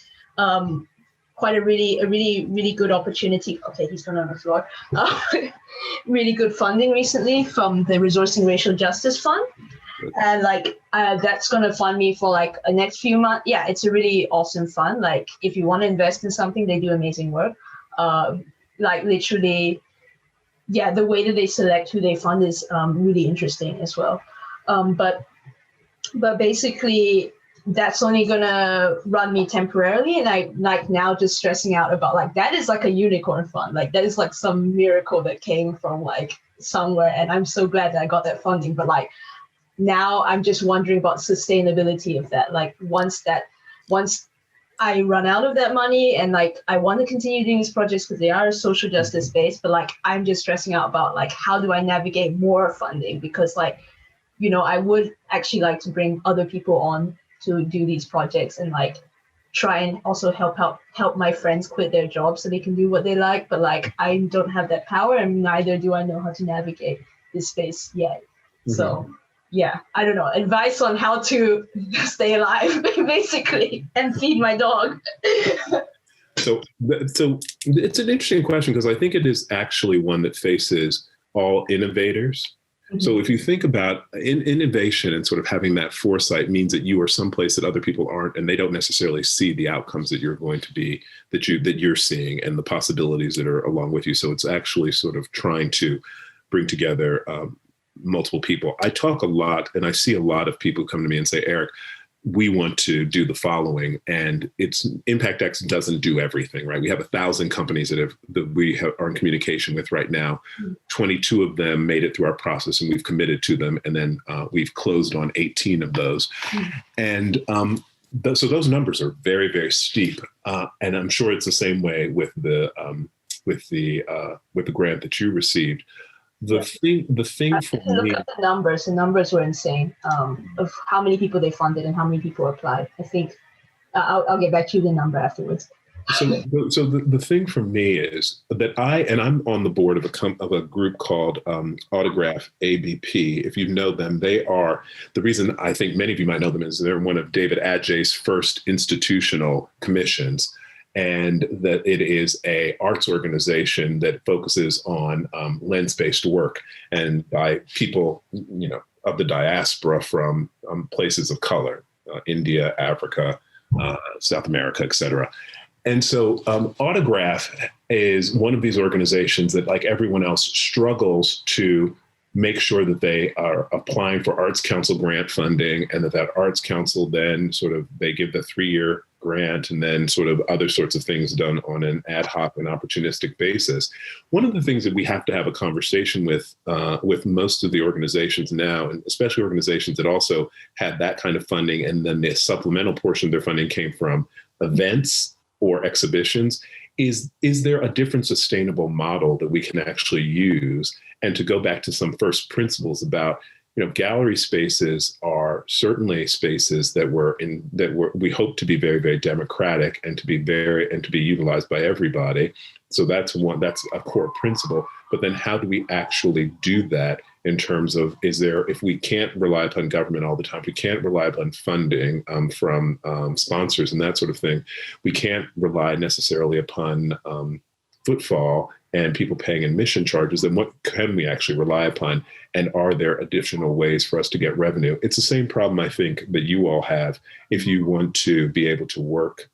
quite a really good opportunity. Okay, he's gone on the floor. Really good funding recently from the Resourcing Racial Justice Fund. And like that's going to fund me for like a next few months. Yeah, it's a really awesome fund. Like if you want to invest in something, they do amazing work. Like literally, yeah, the way that they select who they fund is really interesting as well. But basically, that's only gonna run me temporarily, and I like now just stressing out about like that is like a unicorn fund. Like that is like some miracle that came from like somewhere, and I'm so glad that I got that funding. But like now I'm just wondering about sustainability of that. Like once I run out of that money, and like I want to continue doing these projects because they are social justice based, but like I'm just stressing out about like how do I navigate more funding, because like, you know, I would actually like to bring other people on to do these projects and like try and also help my friends quit their jobs so they can do what they like. But like I don't have that power, and neither do I know how to navigate this space yet. Mm-hmm. So yeah, I don't know, advice on how to stay alive basically and feed my dog. So it's an interesting question, because I think it is actually one that faces all innovators. Mm-hmm. So if you think about innovation and sort of having that foresight means that you are someplace that other people aren't, and they don't necessarily see the outcomes that you're going to be, that you're seeing, and the possibilities that are along with you. So it's actually sort of trying to bring together multiple people. I talk a lot, and I see a lot of people come to me and say, Eric, we want to do the following, and Impactx doesn't do everything, right? We have 1,000 companies that we are in communication with right now. 22 of them made it through our process, and we've committed to them, and then we've closed on 18 of those. And so those numbers are very, very steep, and I'm sure it's the same way with the grant that you received. The thing for me, look at the numbers. The numbers were insane, of how many people they funded and how many people applied. I think I'll get back to you the number afterwards. So the thing for me is that I'm on the board of a group called Autograph ABP. If you know them, they are, the reason I think many of you might know them is they're one of David Adjaye's first institutional commissions, and that it is a arts organization that focuses on lens-based work, and by people, of the diaspora from places of color, India, Africa, South America, et cetera. And so Autograph is one of these organizations that, like everyone else, struggles to make sure that they are applying for Arts Council grant funding, and that Arts Council then they give the 3-year grant, and then other sorts of things done on an ad hoc and opportunistic basis. One of the things that we have to have a conversation with most of the organizations now, and especially organizations that also had that kind of funding, and then the supplemental portion of their funding came from events or exhibitions, is there a different sustainable model that we can actually use? And to go back to some first principles about, gallery spaces are certainly spaces that we hope to be very, very democratic and to be utilized by everybody. So that's a core principle. But then how do we actually do that in terms of, if we can't rely upon government all the time, we can't rely upon funding from sponsors and that sort of thing, we can't rely necessarily upon footfall and people paying admission charges, then what can we actually rely upon? And are there additional ways for us to get revenue? It's the same problem, I think, that you all have if you want to be able to work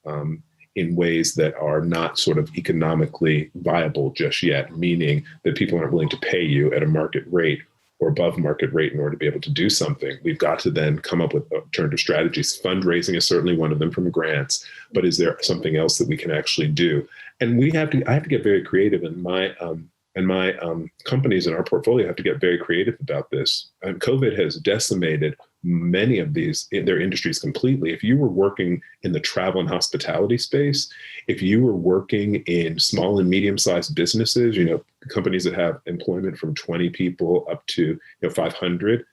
in ways that are not economically viable just yet, meaning that people aren't willing to pay you at a market rate or above market rate in order to be able to do something. We've got to then come up with alternative strategies. Fundraising is certainly one of them from grants, but is there something else that we can actually do? And I have to get very creative, and my companies in our portfolio have to get very creative about this. And COVID has decimated many of their industries completely. If you were working in the travel and hospitality space, if you were working in small and medium-sized businesses, companies that have employment from 20 people up to 500,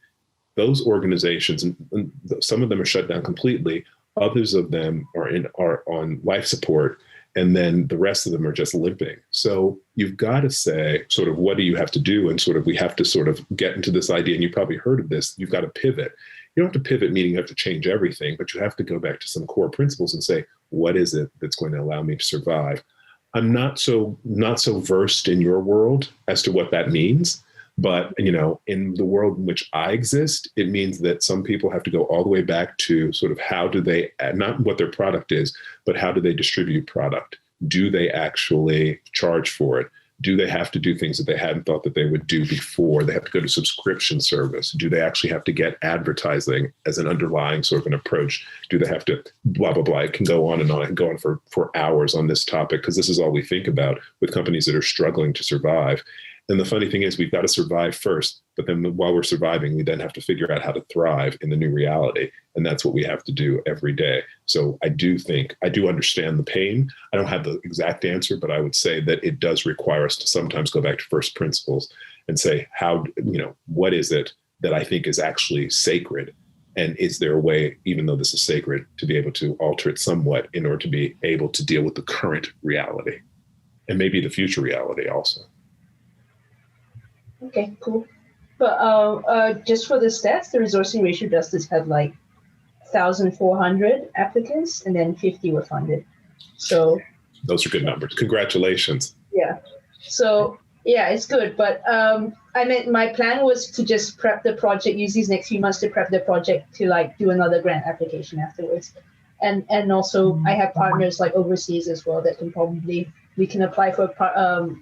those organizations, and some of them are shut down completely. Others of them are on life support, and then the rest of them are just limping. So you've got to say, what do you have to do? And we have to get into this idea, and you probably heard of this, you've got to pivot. You don't have to pivot, meaning you have to change everything, but you have to go back to some core principles and say, what is it that's going to allow me to survive? I'm not so versed in your world as to what that means. But, in the world in which I exist, it means that some people have to go all the way back to how do they, not what their product is, but how do they distribute product? Do they actually charge for it? Do they have to do things that they hadn't thought that they would do before? They have to go to subscription service. Do they actually have to get advertising as an underlying an approach? Do they have to blah, blah, blah? It can go on and on and go on for hours on this topic, because this is all we think about with companies that are struggling to survive. And the funny thing is, we've got to survive first, but then while we're surviving, we then have to figure out how to thrive in the new reality. And that's what we have to do every day. So I do understand the pain. I don't have the exact answer, but I would say that it does require us to sometimes go back to first principles and say, what is it that I think is actually sacred? And is there a way, even though this is sacred, to be able to alter it somewhat in order to be able to deal with the current reality and maybe the future reality also? Okay, cool. But just for the stats, the resourcing ratio justice had 1,400 applicants, and then 50 were funded. So those are good numbers. Congratulations. Yeah. So yeah, it's good. But my plan was to just prep the project, use these next few months to prep the project to do another grant application afterwards. And also I have partners overseas as well that we can apply for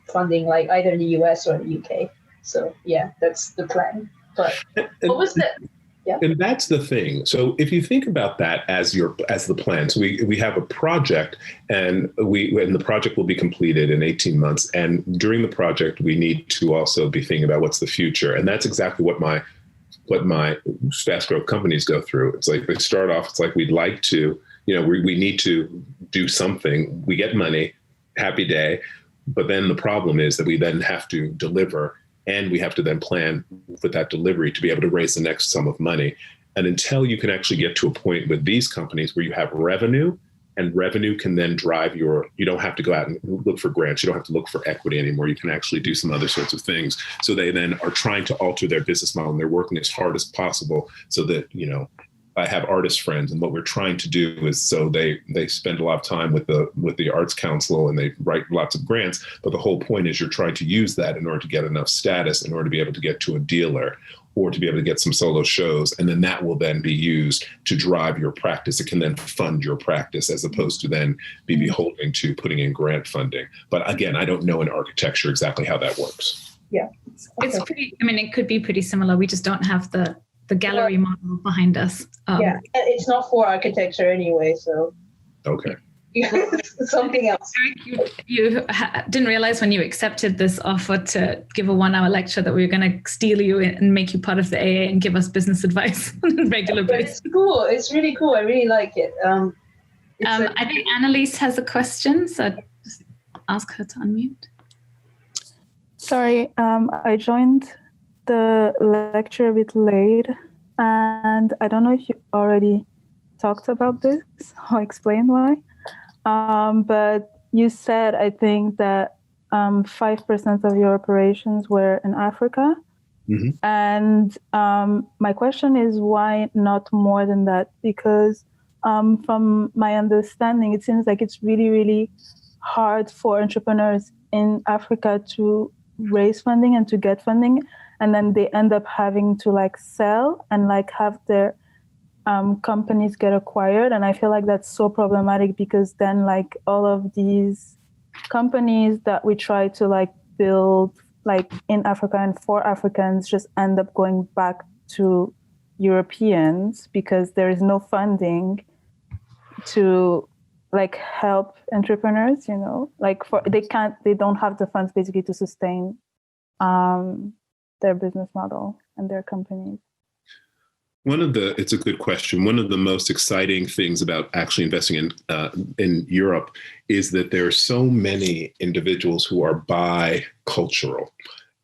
funding either in the US or in the UK. So yeah, that's the plan. But what was that? Yeah. And that's the thing. So if you think about that as the plan, so we have a project, and the project will be completed in 18 months. And during the project, we need to also be thinking about what's the future. And that's exactly what my fast growth companies go through. It's they start off, we'd like to we need to do something. We get money, happy day. But then the problem is that we then have to deliver, and we have to then plan for that delivery to be able to raise the next sum of money. And until you can actually get to a point with these companies where you have revenue, and revenue can then drive you don't have to go out and look for grants. You don't have to look for equity anymore. You can actually do some other sorts of things. So they then are trying to alter their business model, and they're working as hard as possible so that, I have artist friends, and what we're trying to do is, so they spend a lot of time with the Arts Council, and they write lots of grants. But the whole point is you're trying to use that in order to get enough status, in order to be able to get to a dealer, or to be able to get some solo shows. And then that will then be used to drive your practice. It can then fund your practice, as opposed to then be beholden to putting in grant funding. But again, I don't know in architecture exactly how that works. Yeah. Okay. It's pretty, it could be pretty similar. We just don't have the gallery model behind us. Yeah, it's not for architecture anyway, so. Okay. Something else. You didn't realize when you accepted this offer to give a 1-hour lecture that we were going to steal you and make you part of the AA and give us business advice on a regular basis. It's cool. It's really cool. I really like it. I think Annalise has a question, so just ask her to unmute. Sorry, I joined the lecture a bit late, and I don't know if you already talked about this or explained why. But you said, I think, that 5% of your operations were in Africa. Mm-hmm. And my question is, why not more than that? Because from my understanding, it seems like it's really, really hard for entrepreneurs in Africa to raise funding and to get funding. And then they end up having to sell and have their companies get acquired. And I feel like that's so problematic, because then all of these companies that we try to build in Africa and for Africans just end up going back to Europeans, because there is no funding to help entrepreneurs, they don't have the funds basically to sustain their business model and their companies. It's a good question. One of the most exciting things about actually investing in Europe is that there are so many individuals who are bicultural.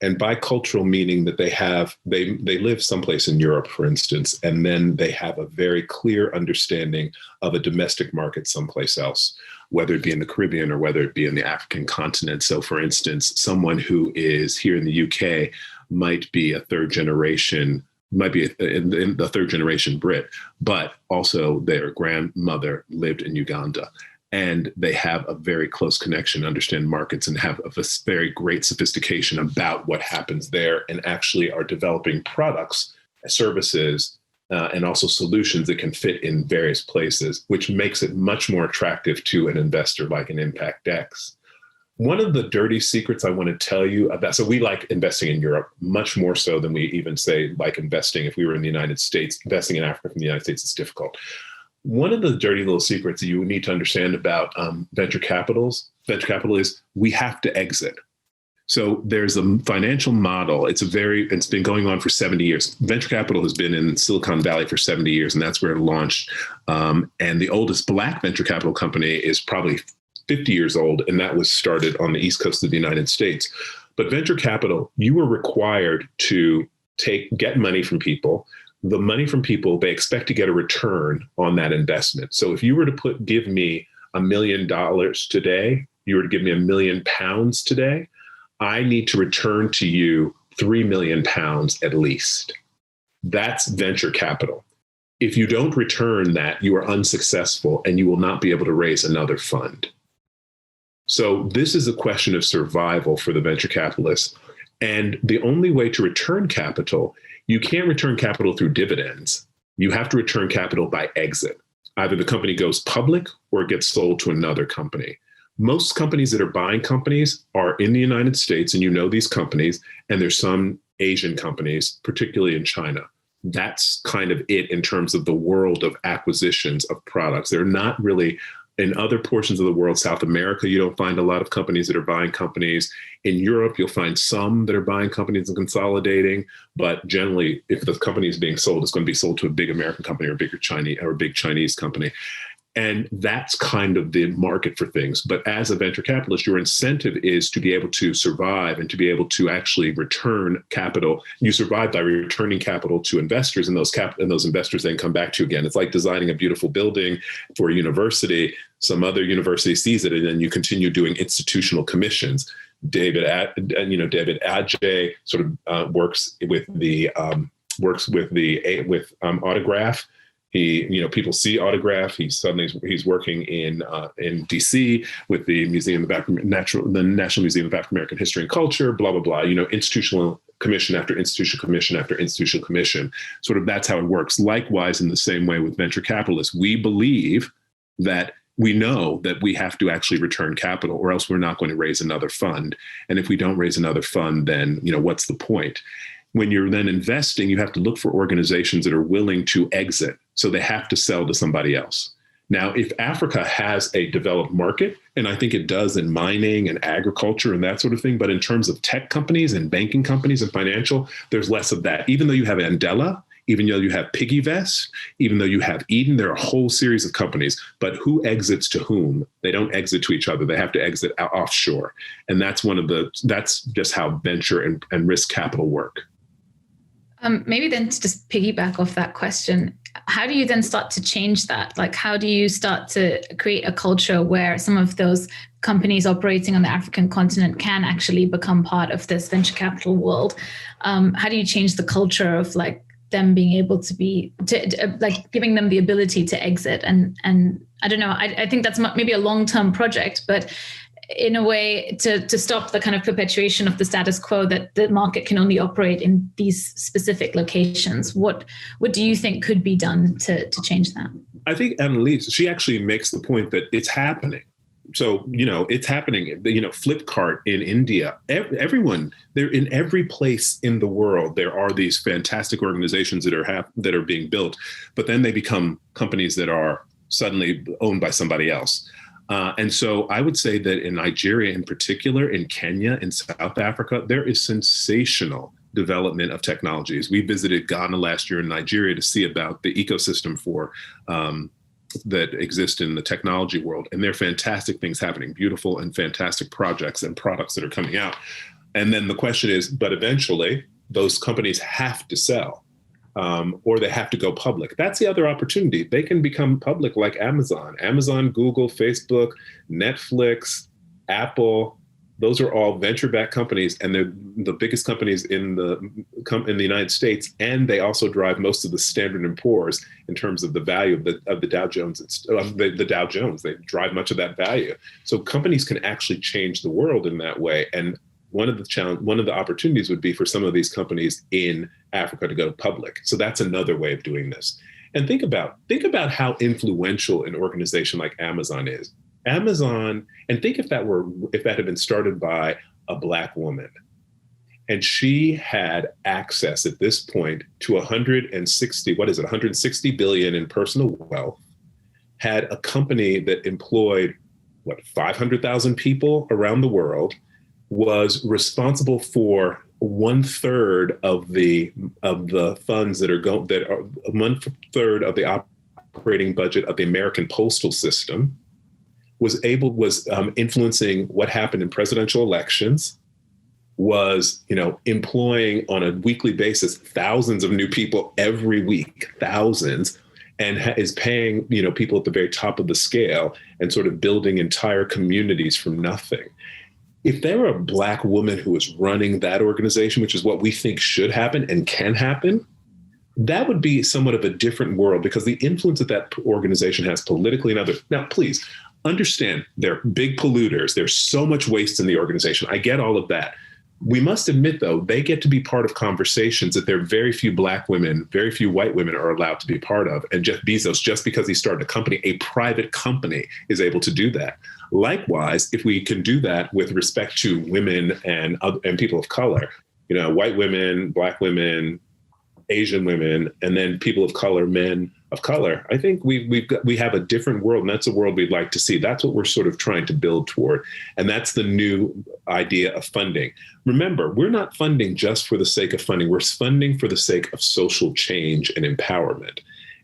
And bicultural meaning that they live someplace in Europe, for instance, and then they have a very clear understanding of a domestic market someplace else, whether it be in the Caribbean or whether it be in the African continent. So for instance, someone who is here in the UK might be a third generation Brit, but also their grandmother lived in Uganda. And they have a very close connection, understand markets, and have a very great sophistication about what happens there, and actually are developing products, services, and also solutions that can fit in various places, which makes it much more attractive to an investor like an Impactx. One of the dirty secrets I want to tell you about, so we like investing in Europe much more so than we even say like investing if we were in the United States. Investing in Africa from the United States is difficult. One of the dirty little secrets that you need to understand about venture capital is we have to exit. So there's a financial model. It's been going on for 70 years. Venture capital has been in Silicon Valley for 70 years, and that's where it launched. And the oldest Black venture capital company is probably 50 years old, and that was started on the East Coast of the United States. But venture capital, you were required to get money from people. The money from people, they expect to get a return on that investment. So if you were to give me $1 million today, you were to give me £1 million today, I need to return to you £3 million at least. That's venture capital. If you don't return that, you are unsuccessful and you will not be able to raise another fund. So this is a question of survival for the venture capitalists. And the only way to return capital, you can't return capital through dividends. You have to return capital by exit. Either the company goes public or it gets sold to another company. Most companies that are buying companies are in the United States, and you know these companies, and there's some Asian companies, particularly in China. That's kind of it in terms of the world of acquisitions of products. They're not really in other portions of the world. South America, you don't find a lot of companies that are buying companies. In Europe, you'll find some that are buying companies and consolidating. But generally, if the company is being sold, it's going to be sold to a big American company or a big Chinese company. And that's kind of the market for things. But as a venture capitalist, your incentive is to be able to survive and to be able to actually return capital. You survive by returning capital to investors, and those investors then come back to you again. It's like designing a beautiful building for a university. Some other university sees it, and then you continue doing institutional commissions. David Adjaye sort of works with Autograph. People see Autograph. He's working in DC with the the National Museum of African American History and Culture. Blah blah blah. Institutional commission after institutional commission after institutional commission. Sort of that's how it works. Likewise, in the same way with venture capitalists, we believe that we know that we have to actually return capital, or else we're not going to raise another fund. And if we don't raise another fund, then what's the point? When you're then investing, you have to look for organizations that are willing to exit. So they have to sell to somebody else. Now, if Africa has a developed market, and I think it does in mining and agriculture and that sort of thing, but in terms of tech companies and banking companies and financial, there's less of that. Even though you have Andela, even though you have PiggyVest, even though you have Eden, there are a whole series of companies, but who exits to whom? They don't exit to each other. They have to exit offshore. And that's just how venture and risk capital work. Maybe then to just piggyback off that question, how do you then start to change that? Like, how do you start to create a culture where some of those companies operating on the African continent can actually become part of this venture capital world? How do you change the culture of like them being able to giving them the ability to exit? And I don't know, I think that's maybe a long-term project, but in a way to stop the kind of perpetuation of the status quo that the market can only operate in these specific locations. What do you think could be done to change that? I think Annalise, she actually makes the point that it's happening. So, it's happening, Flipkart in India, everyone, they're in every place in the world. There are these fantastic organizations that are being built, but then they become companies that are suddenly owned by somebody else. And so I would say that in Nigeria in particular, in Kenya, in South Africa, there is sensational development of technologies. We visited Ghana last year in Nigeria to see about the ecosystem that exist in the technology world. And there are fantastic things happening, beautiful and fantastic projects and products that are coming out. And then the question is, but eventually those companies have to sell. Or they have to go public. That's the other opportunity. They can become public like Amazon, Google, Facebook, Netflix, Apple. Those are all venture-backed companies, and they're the biggest companies in the United States. And they also drive most of the Standard & Poor's in terms of the value of the Dow Jones. The Dow Jones, they drive much of that value. So companies can actually change the world in that way. And one of the opportunities would be for some of these companies in Africa to go public. So that's another way of doing this. And think about how influential an organization like Amazon is. Amazon, and think if that had been started by a Black woman, and she had access at this point to 160 billion in personal wealth, had a company that employed 500,000 people around the world, was responsible for 1/3 of the funds that are 1/3 of the operating budget of the American postal system, was influencing what happened in presidential elections, was employing on a weekly basis thousands of new people every week, thousands, and is paying people at the very top of the scale and sort of building entire communities from nothing. If there were a Black woman who was running that organization, which is what we think should happen and can happen, that would be somewhat of a different world, because the influence that that organization has politically and others. Now, please understand, they're big polluters. There's so much waste in the organization. I get all of that. We must admit, though, they get to be part of conversations that there are very few Black women, very few white women are allowed to be part of. And Jeff Bezos, just because he started a company, a private company, is able to do that. Likewise, if we can do that with respect to women and people of color, white women, Black women, Asian women, and then people of color, men of color, I think we have a different world, and that's a world we'd like to see. That's what we're sort of trying to build toward. And that's the new idea of funding. Remember, we're not funding just for the sake of funding. We're funding for the sake of social change and empowerment.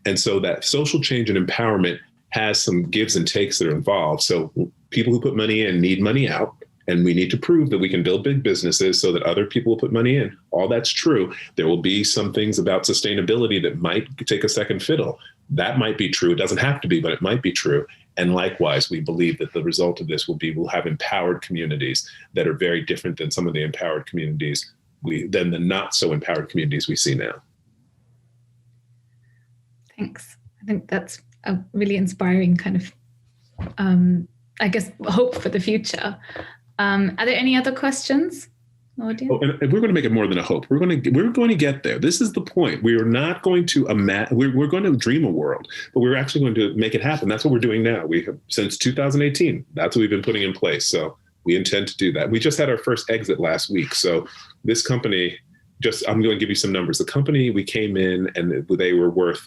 And so that social change and empowerment has some gives and takes that are involved. So people who put money in need money out, and we need to prove that we can build big businesses so that other people will put money in. All that's true. There will be some things about sustainability that might take a second fiddle. That might be true. It doesn't have to be, but it might be true. And likewise, we believe that the result of this we'll have empowered communities that are very different than some of the empowered communities than the not so empowered communities we see now. Thanks. I think that's a really inspiring kind of, I guess, hope for the future. Are there any other questions? Oh, and we're going to make it more than a hope. We're going to get there. This is the point. We are not going to we're going to dream a world, but we're actually going to make it happen. That's what we're doing now. We have since 2018. That's what we've been putting in place. So we intend to do that. We just had our first exit last week. So this company, I'm going to give you some numbers. The company, we came in and they were worth,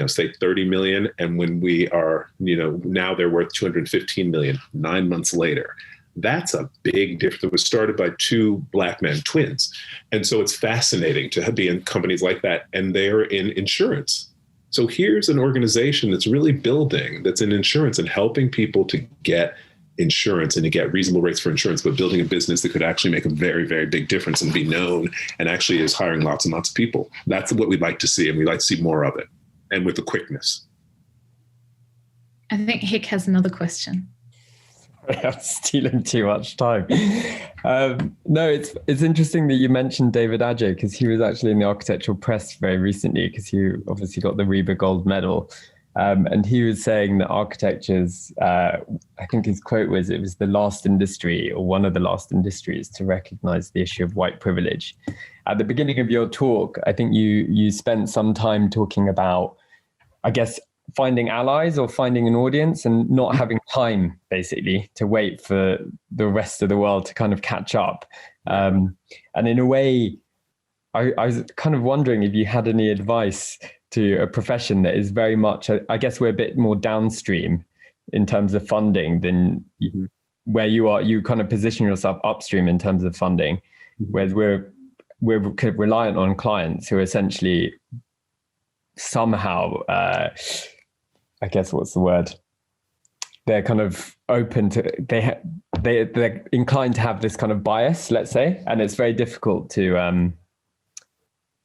say 30 million. And when we are, now they're worth 215 million 9 months later. That's a big difference. It was started by two Black men, twins. And so it's fascinating to be in companies like that. And they're in insurance. So here's an organization that's really building, that's in insurance and helping people to get insurance and to get reasonable rates for insurance, but building a business that could actually make a very, very big difference and be known and actually is hiring lots and lots of people. That's what we'd like to see. And we'd like to see more of it and with the quickness. I think Hick has another question. I'm stealing too much time. No, it's interesting that you mentioned David Adjaye, because he was actually in the architectural press very recently, because he obviously got the Reba Gold Medal. And he was saying that architecture's, I think his quote was, it was the last industry or one of the last industries to recognize the issue of white privilege. At the beginning of your talk, I think you spent some time talking about, I guess, finding allies or finding an audience and not having time, basically, to wait for the rest of the world to kind of catch up. And in a way, I was kind of wondering if you had any advice to a profession that is very much, I guess we're a bit more downstream in terms of funding than where you are. You kind of position yourself upstream in terms of funding, whereas we're reliant on clients who are essentially somehow, I guess what's the word? They're kind of open to, they're inclined to have this kind of bias, let's say, and it's very difficult to,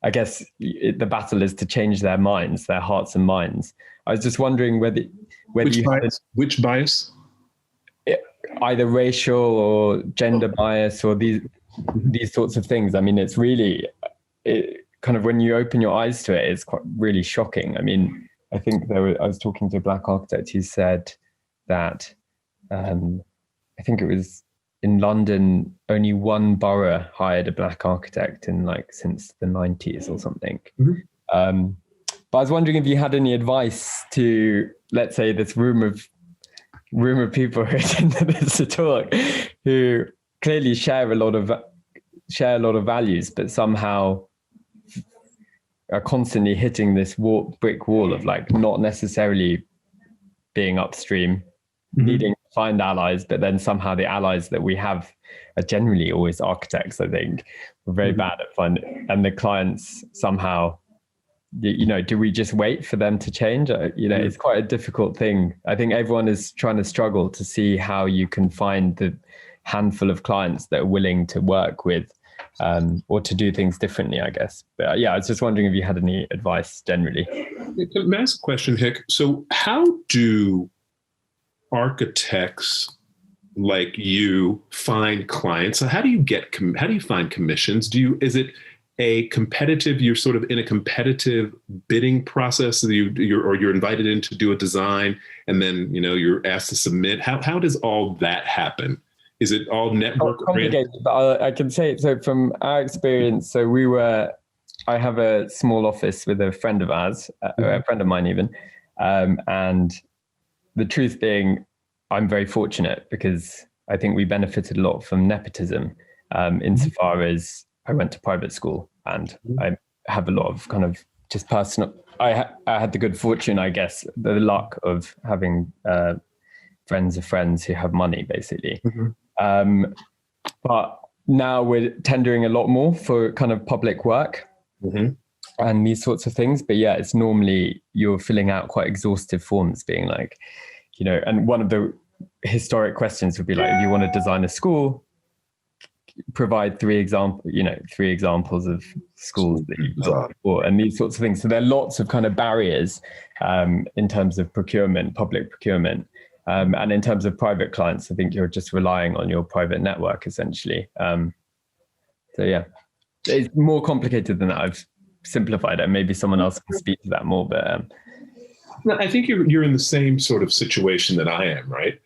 I guess the battle is to change their minds, their hearts and minds. I was just wondering whether which bias? Either racial or gender bias or these sorts of things. I mean, it's really, kind of when you open your eyes to it, it's quite really shocking. I mean, I think I was talking to a Black architect who said that I think it was in London, only one borough hired a Black architect in since the 90s or something. But I was wondering if you had any advice to, let's say, this room of people who attended this talk, who clearly share a lot of values, but somehow are constantly hitting this brick wall of not necessarily being upstream, needing to find allies, but then somehow the allies that we have are generally always architects. I think we're very bad at finding, and the clients somehow, do we just wait for them to change? It's quite a difficult thing. I think everyone is trying to struggle to see how you can find the handful of clients that are willing to work with or to do things differently, I guess. But I was just wondering if you had any advice generally. Can I ask a question, Hick? So how do architects like you find clients? How do you find commissions? Is it a competitive, you're sort of in a competitive bidding process, you're invited in to do a design and then, you're asked to submit? How does all that happen? Is it all network complicated? But I can say, so from our experience, I have a small office with a friend of ours, a friend of mine even. And the truth being, I'm very fortunate because I think we benefited a lot from nepotism insofar as I went to private school and I have a lot of kind of just personal, I had the good fortune, I guess, the luck of having friends of friends who have money, basically. But now we're tendering a lot more for kind of public work. and these sorts of things. But yeah, it's normally you're filling out quite exhaustive forms being like, and one of the historic questions would be like, if you want to design a school, provide three examples of schools that you've done before, and these sorts of things. So there are lots of kind of barriers in terms of procurement, public procurement. And in terms of private clients, I think you're just relying on your private network, essentially. So yeah, it's more complicated than that. I've simplified it. Maybe someone else can speak to that more, but... No, I think you're in the same sort of situation that I am, right?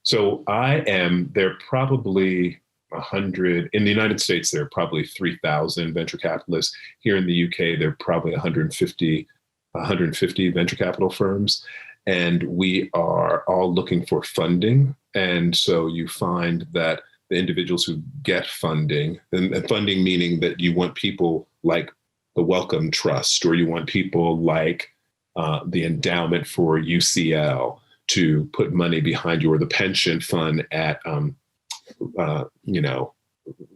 So there are probably 100, in the United States, there are probably 3,000 venture capitalists. Here in the UK, there are probably 150 venture capital firms. And we are all looking for funding. And so you find that the individuals who get funding, and funding meaning that you want people like the Wellcome Trust, or you want people like the endowment for UCL to put money behind you, or the pension fund at,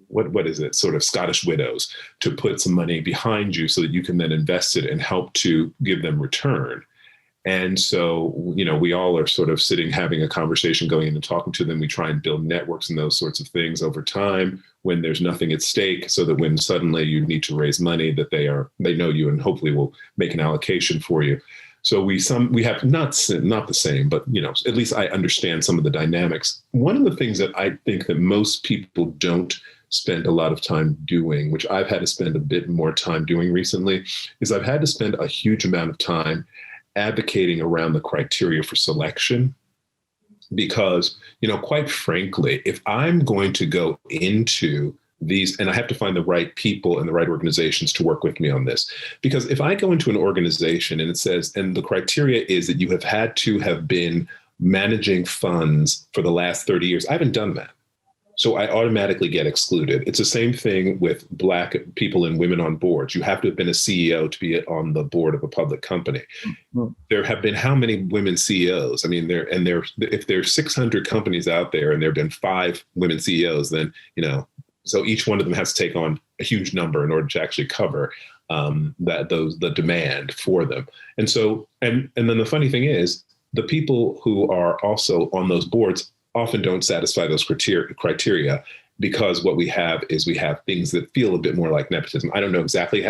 what is it, sort of Scottish Widows, to put some money behind you so that you can then invest it and help to give them return. And so, we all are sort of sitting, having a conversation, going in and talking to them. We try and build networks and those sorts of things over time when there's nothing at stake, so that when suddenly you need to raise money, that they know you and hopefully will make an allocation for you. So we have not the same, but at least I understand some of the dynamics. One of the things that I think that most people don't spend a lot of time doing, which I've had to spend a bit more time doing recently, is I've had to spend a huge amount of time advocating around the criteria for selection. Because, quite frankly, if I'm going to go into these, and I have to find the right people and the right organizations to work with me on this, because if I go into an organization and it says, and the criteria is that you have had to have been managing funds for the last 30 years, I haven't done that. So I automatically get excluded. It's the same thing with Black people and women on boards. You have to have been a CEO to be on the board of a public company. Mm-hmm. There have been how many women CEOs? I mean, if there's 600 companies out there and there have been 5 women CEOs, then, so each one of them has to take on a huge number in order to actually cover the demand for them. And so, and then the funny thing is, the people who are also on those boards often don't satisfy those criteria, because what we have is things that feel a bit more like nepotism. I don't know exactly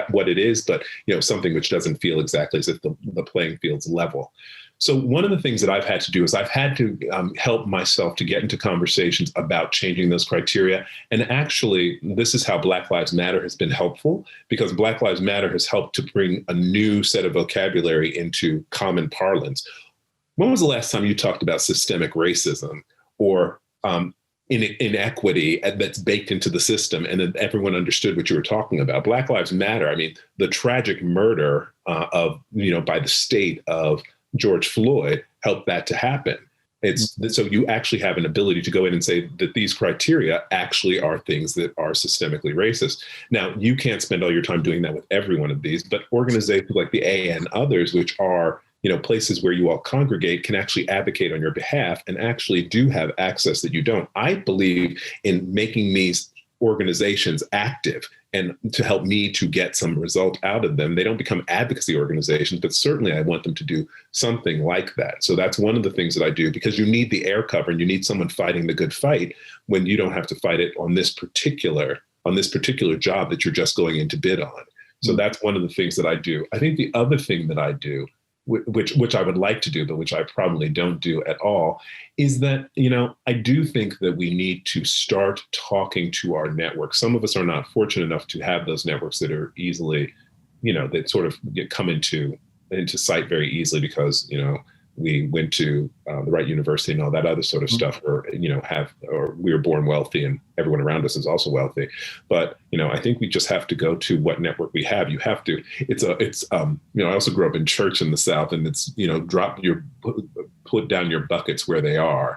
what it is, but something which doesn't feel exactly as if the playing field's level. So one of the things that I've had to do is I've had to help myself to get into conversations about changing those criteria. And actually, this is how Black Lives Matter has been helpful, because Black Lives Matter has helped to bring a new set of vocabulary into common parlance. When was the last time you talked about systemic racism or inequity that's baked into the system, and then everyone understood what you were talking about? Black Lives Matter. I mean, the tragic murder by the state of George Floyd helped that to happen. So you actually have an ability to go in and say that these criteria actually are things that are systemically racist. Now, you can't spend all your time doing that with every one of these, but organizations like the A and others, which are places where you all congregate, can actually advocate on your behalf and actually do have access that you don't. I believe in making these organizations active and to help me to get some result out of them. They don't become advocacy organizations, but certainly I want them to do something like that. So that's one of the things that I do, because you need the air cover and you need someone fighting the good fight when you don't have to fight it on this particular job that you're just going in to bid on. So that's one of the things that I do. I think the other thing that I do, which I would like to do, but which I probably don't do at all, is that, I do think that we need to start talking to our network. Some of us are not fortunate enough to have those networks that are easily, that sort of come into sight very easily because, we went to the right university and all that other sort of stuff, or we were born wealthy and everyone around us is also wealthy. But, I think we just have to go to what network we have. You have to, I also grew up in church in the South, and it's, put down your buckets where they are,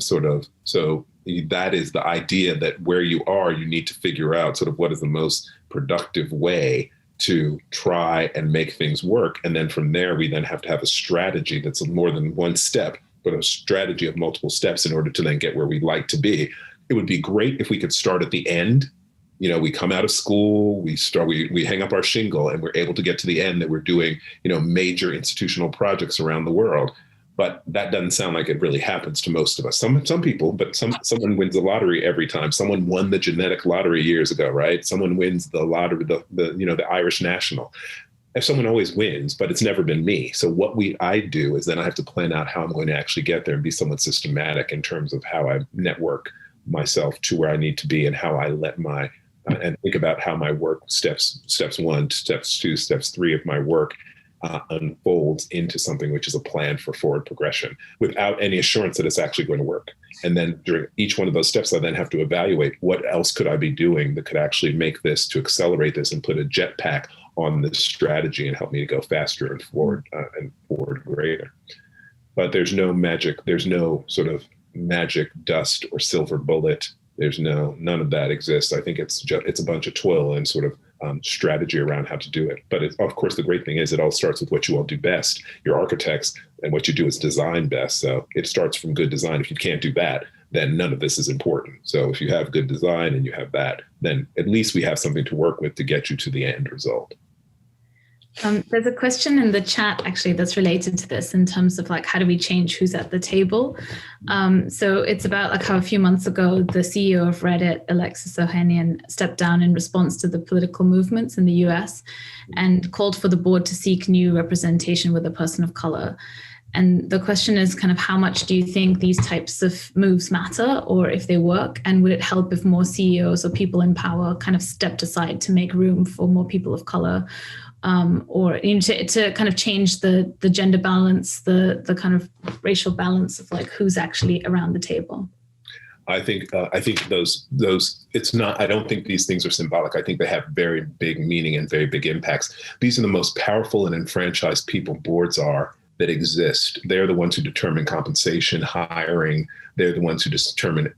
sort of. So that is the idea that where you are, you need to figure out sort of what is the most productive way to try and make things work. And then from there, we then have to have a strategy that's more than one step, but a strategy of multiple steps in order to then get where we'd like to be. It would be great if we could start at the end we come out of school, we hang up our shingle, and we're able to get to the end that we're doing, major institutional projects around the world. But that doesn't sound like it really happens to most of us. Some people, but someone wins the lottery every time. Someone won the genetic lottery years ago, right? Someone wins the lottery, the Irish National. If someone always wins, but it's never been me. So what I do is then I have to plan out how I'm going to actually get there and be somewhat systematic in terms of how I network myself to where I need to be, and how I let and think about how my work steps 1, steps 2, steps 3 of my work unfolds into something which is a plan for forward progression without any assurance that it's actually going to work. And then during each one of those steps, I then have to evaluate what else could I be doing that could actually make this, to accelerate this and put a jetpack on this strategy and help me to go faster and forward greater. But there's no magic. There's no sort of magic dust or silver bullet. None of that exists. I think it's a bunch of toil and sort of strategy around how to do it. But of course, the great thing is it all starts with what you all do best. You're architects, and what you do is design best. So it starts from good design. If you can't do that, then none of this is important. So if you have good design and you have that, then at least we have something to work with to get you to the end result. There's a question in the chat actually that's related to this in terms of how do we change who's at the table? So it's about how a few months ago, the CEO of Reddit, Alexis Ohanian, stepped down in response to the political movements in the US and called for the board to seek new representation with a person of color. And the question is how much do you think these types of moves matter, or if they work? And would it help if more CEOs or people in power stepped aside to make room for more people of color? Or to change the gender balance, the racial balance of who's actually around the table? I think those it's not. I don't think these things are symbolic. I think they have very big meaning and very big impacts. These are the most powerful and enfranchised people boards are that exist. They're the ones who determine compensation, hiring. They're the ones who determine,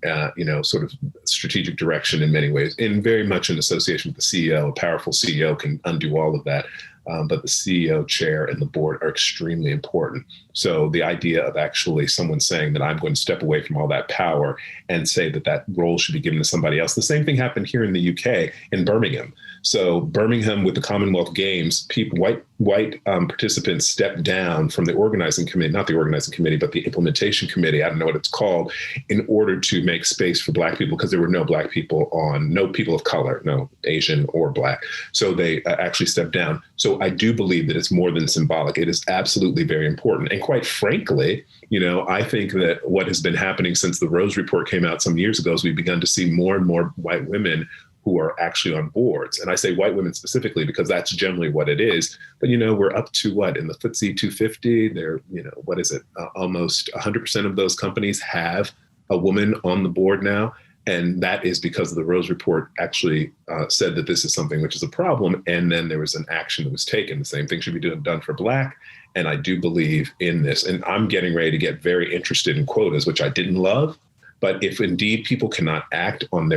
sort of strategic direction in many ways, and very much in association with the CEO. A powerful CEO can undo all of that. But the CEO, chair, and the board are extremely important. So the idea of actually someone saying that I'm going to step away from all that power and say that role should be given to somebody else. The same thing happened here in the UK in Birmingham. So Birmingham, with the Commonwealth Games, white participants stepped down from the organizing committee, not the organizing committee, but the implementation committee, I don't know what it's called, in order to make space for Black people, because there were no Black people no people of color, no Asian or Black. So they actually stepped down. So I do believe that it's more than symbolic. It is absolutely very important. And quite frankly, I think that what has been happening since the Rose Report came out some years ago is we've begun to see more and more white women who are actually on boards. And I say white women specifically because that's generally what it is. But, we're up to in the FTSE 250, there, what is it? Almost 100% of those companies have a woman on the board now. And that is because the Rose Report actually said that this is something which is a problem. And then there was an action that was taken. The same thing should be done for Black. And I do believe in this. And I'm getting ready to get very interested in quotas, which I didn't love. But if indeed people cannot act on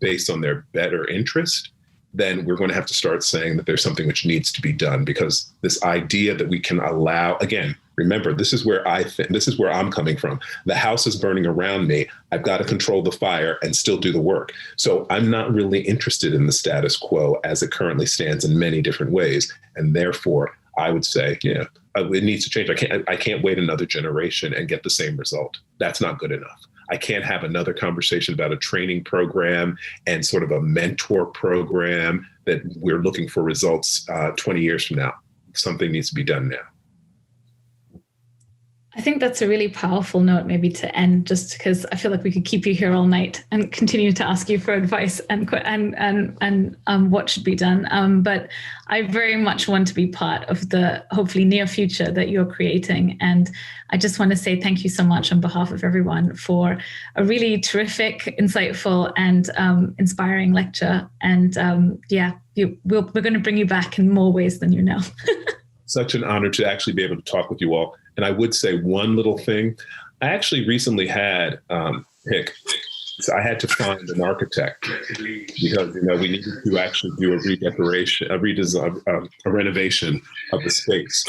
based on their better interest, then we're going to have to start saying that there's something which needs to be done, because this idea that we can allow, again, remember, this is where I'm coming from. The house is burning around me. I've got to control the fire and still do the work. So I'm not really interested in the status quo as it currently stands in many different ways. And therefore, I would say, it needs to change. I can't wait another generation and get the same result. That's not good enough. I can't have another conversation about a training program and sort of a mentor program that we're looking for results 20 years from now. Something needs to be done now. I think that's a really powerful note maybe to end, just because I feel like we could keep you here all night and continue to ask you for advice and what should be done. But I very much want to be part of the hopefully near future that you're creating. And I just want to say thank you so much on behalf of everyone for a really terrific, insightful and inspiring lecture. And we're going to bring you back in more ways than you know. Such an honor to actually be able to talk with you all. And I would say one little thing. I actually recently had, So I had to find an architect because, we needed to actually do a redecoration, a redesign, a renovation of the space.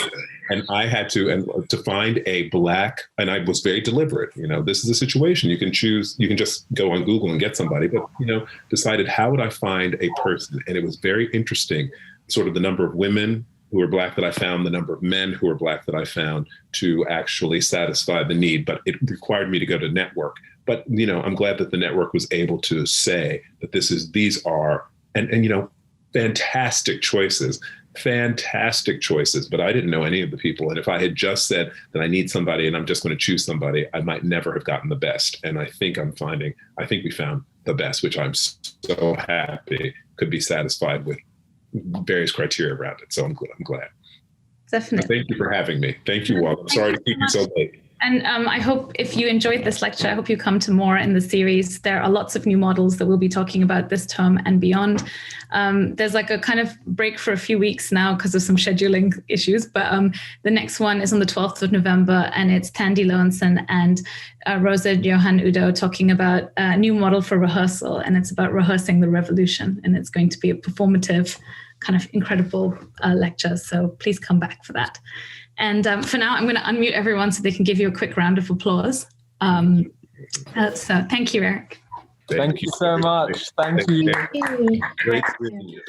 And I had to find a Black, and I was very deliberate, this is a situation you can choose, you can just go on Google and get somebody, but, decided how would I find a person? And it was very interesting, sort of the number of women who were Black that I found, the number of men who were Black that I found to actually satisfy the need. But it required me to go to network. But, I'm glad that the network was able to say that these are, and fantastic choices, but I didn't know any of the people. And if I had just said that I need somebody and I'm just going to choose somebody, I might never have gotten the best. And I think we found the best, which I'm so happy could be satisfied with various criteria around it. So I'm glad. Definitely. Thank you for having me. Thank you all. I'm sorry to keep you so late. And I hope if you enjoyed this lecture, I hope you come to more in the series. There are lots of new models that we'll be talking about this term and beyond. There's like a kind of break for a few weeks now because of some scheduling issues, but the next one is on the 12th of November, and it's Tandy Lowenson and Rosa Johan Udo talking about a new model for rehearsal, and it's about rehearsing the revolution, and it's going to be a performative, kind of incredible lecture. So please come back for that. And for now, I'm going to unmute everyone so they can give you a quick round of applause. So thank you, Eric. Thank you so much. Thank you. Great seeing you.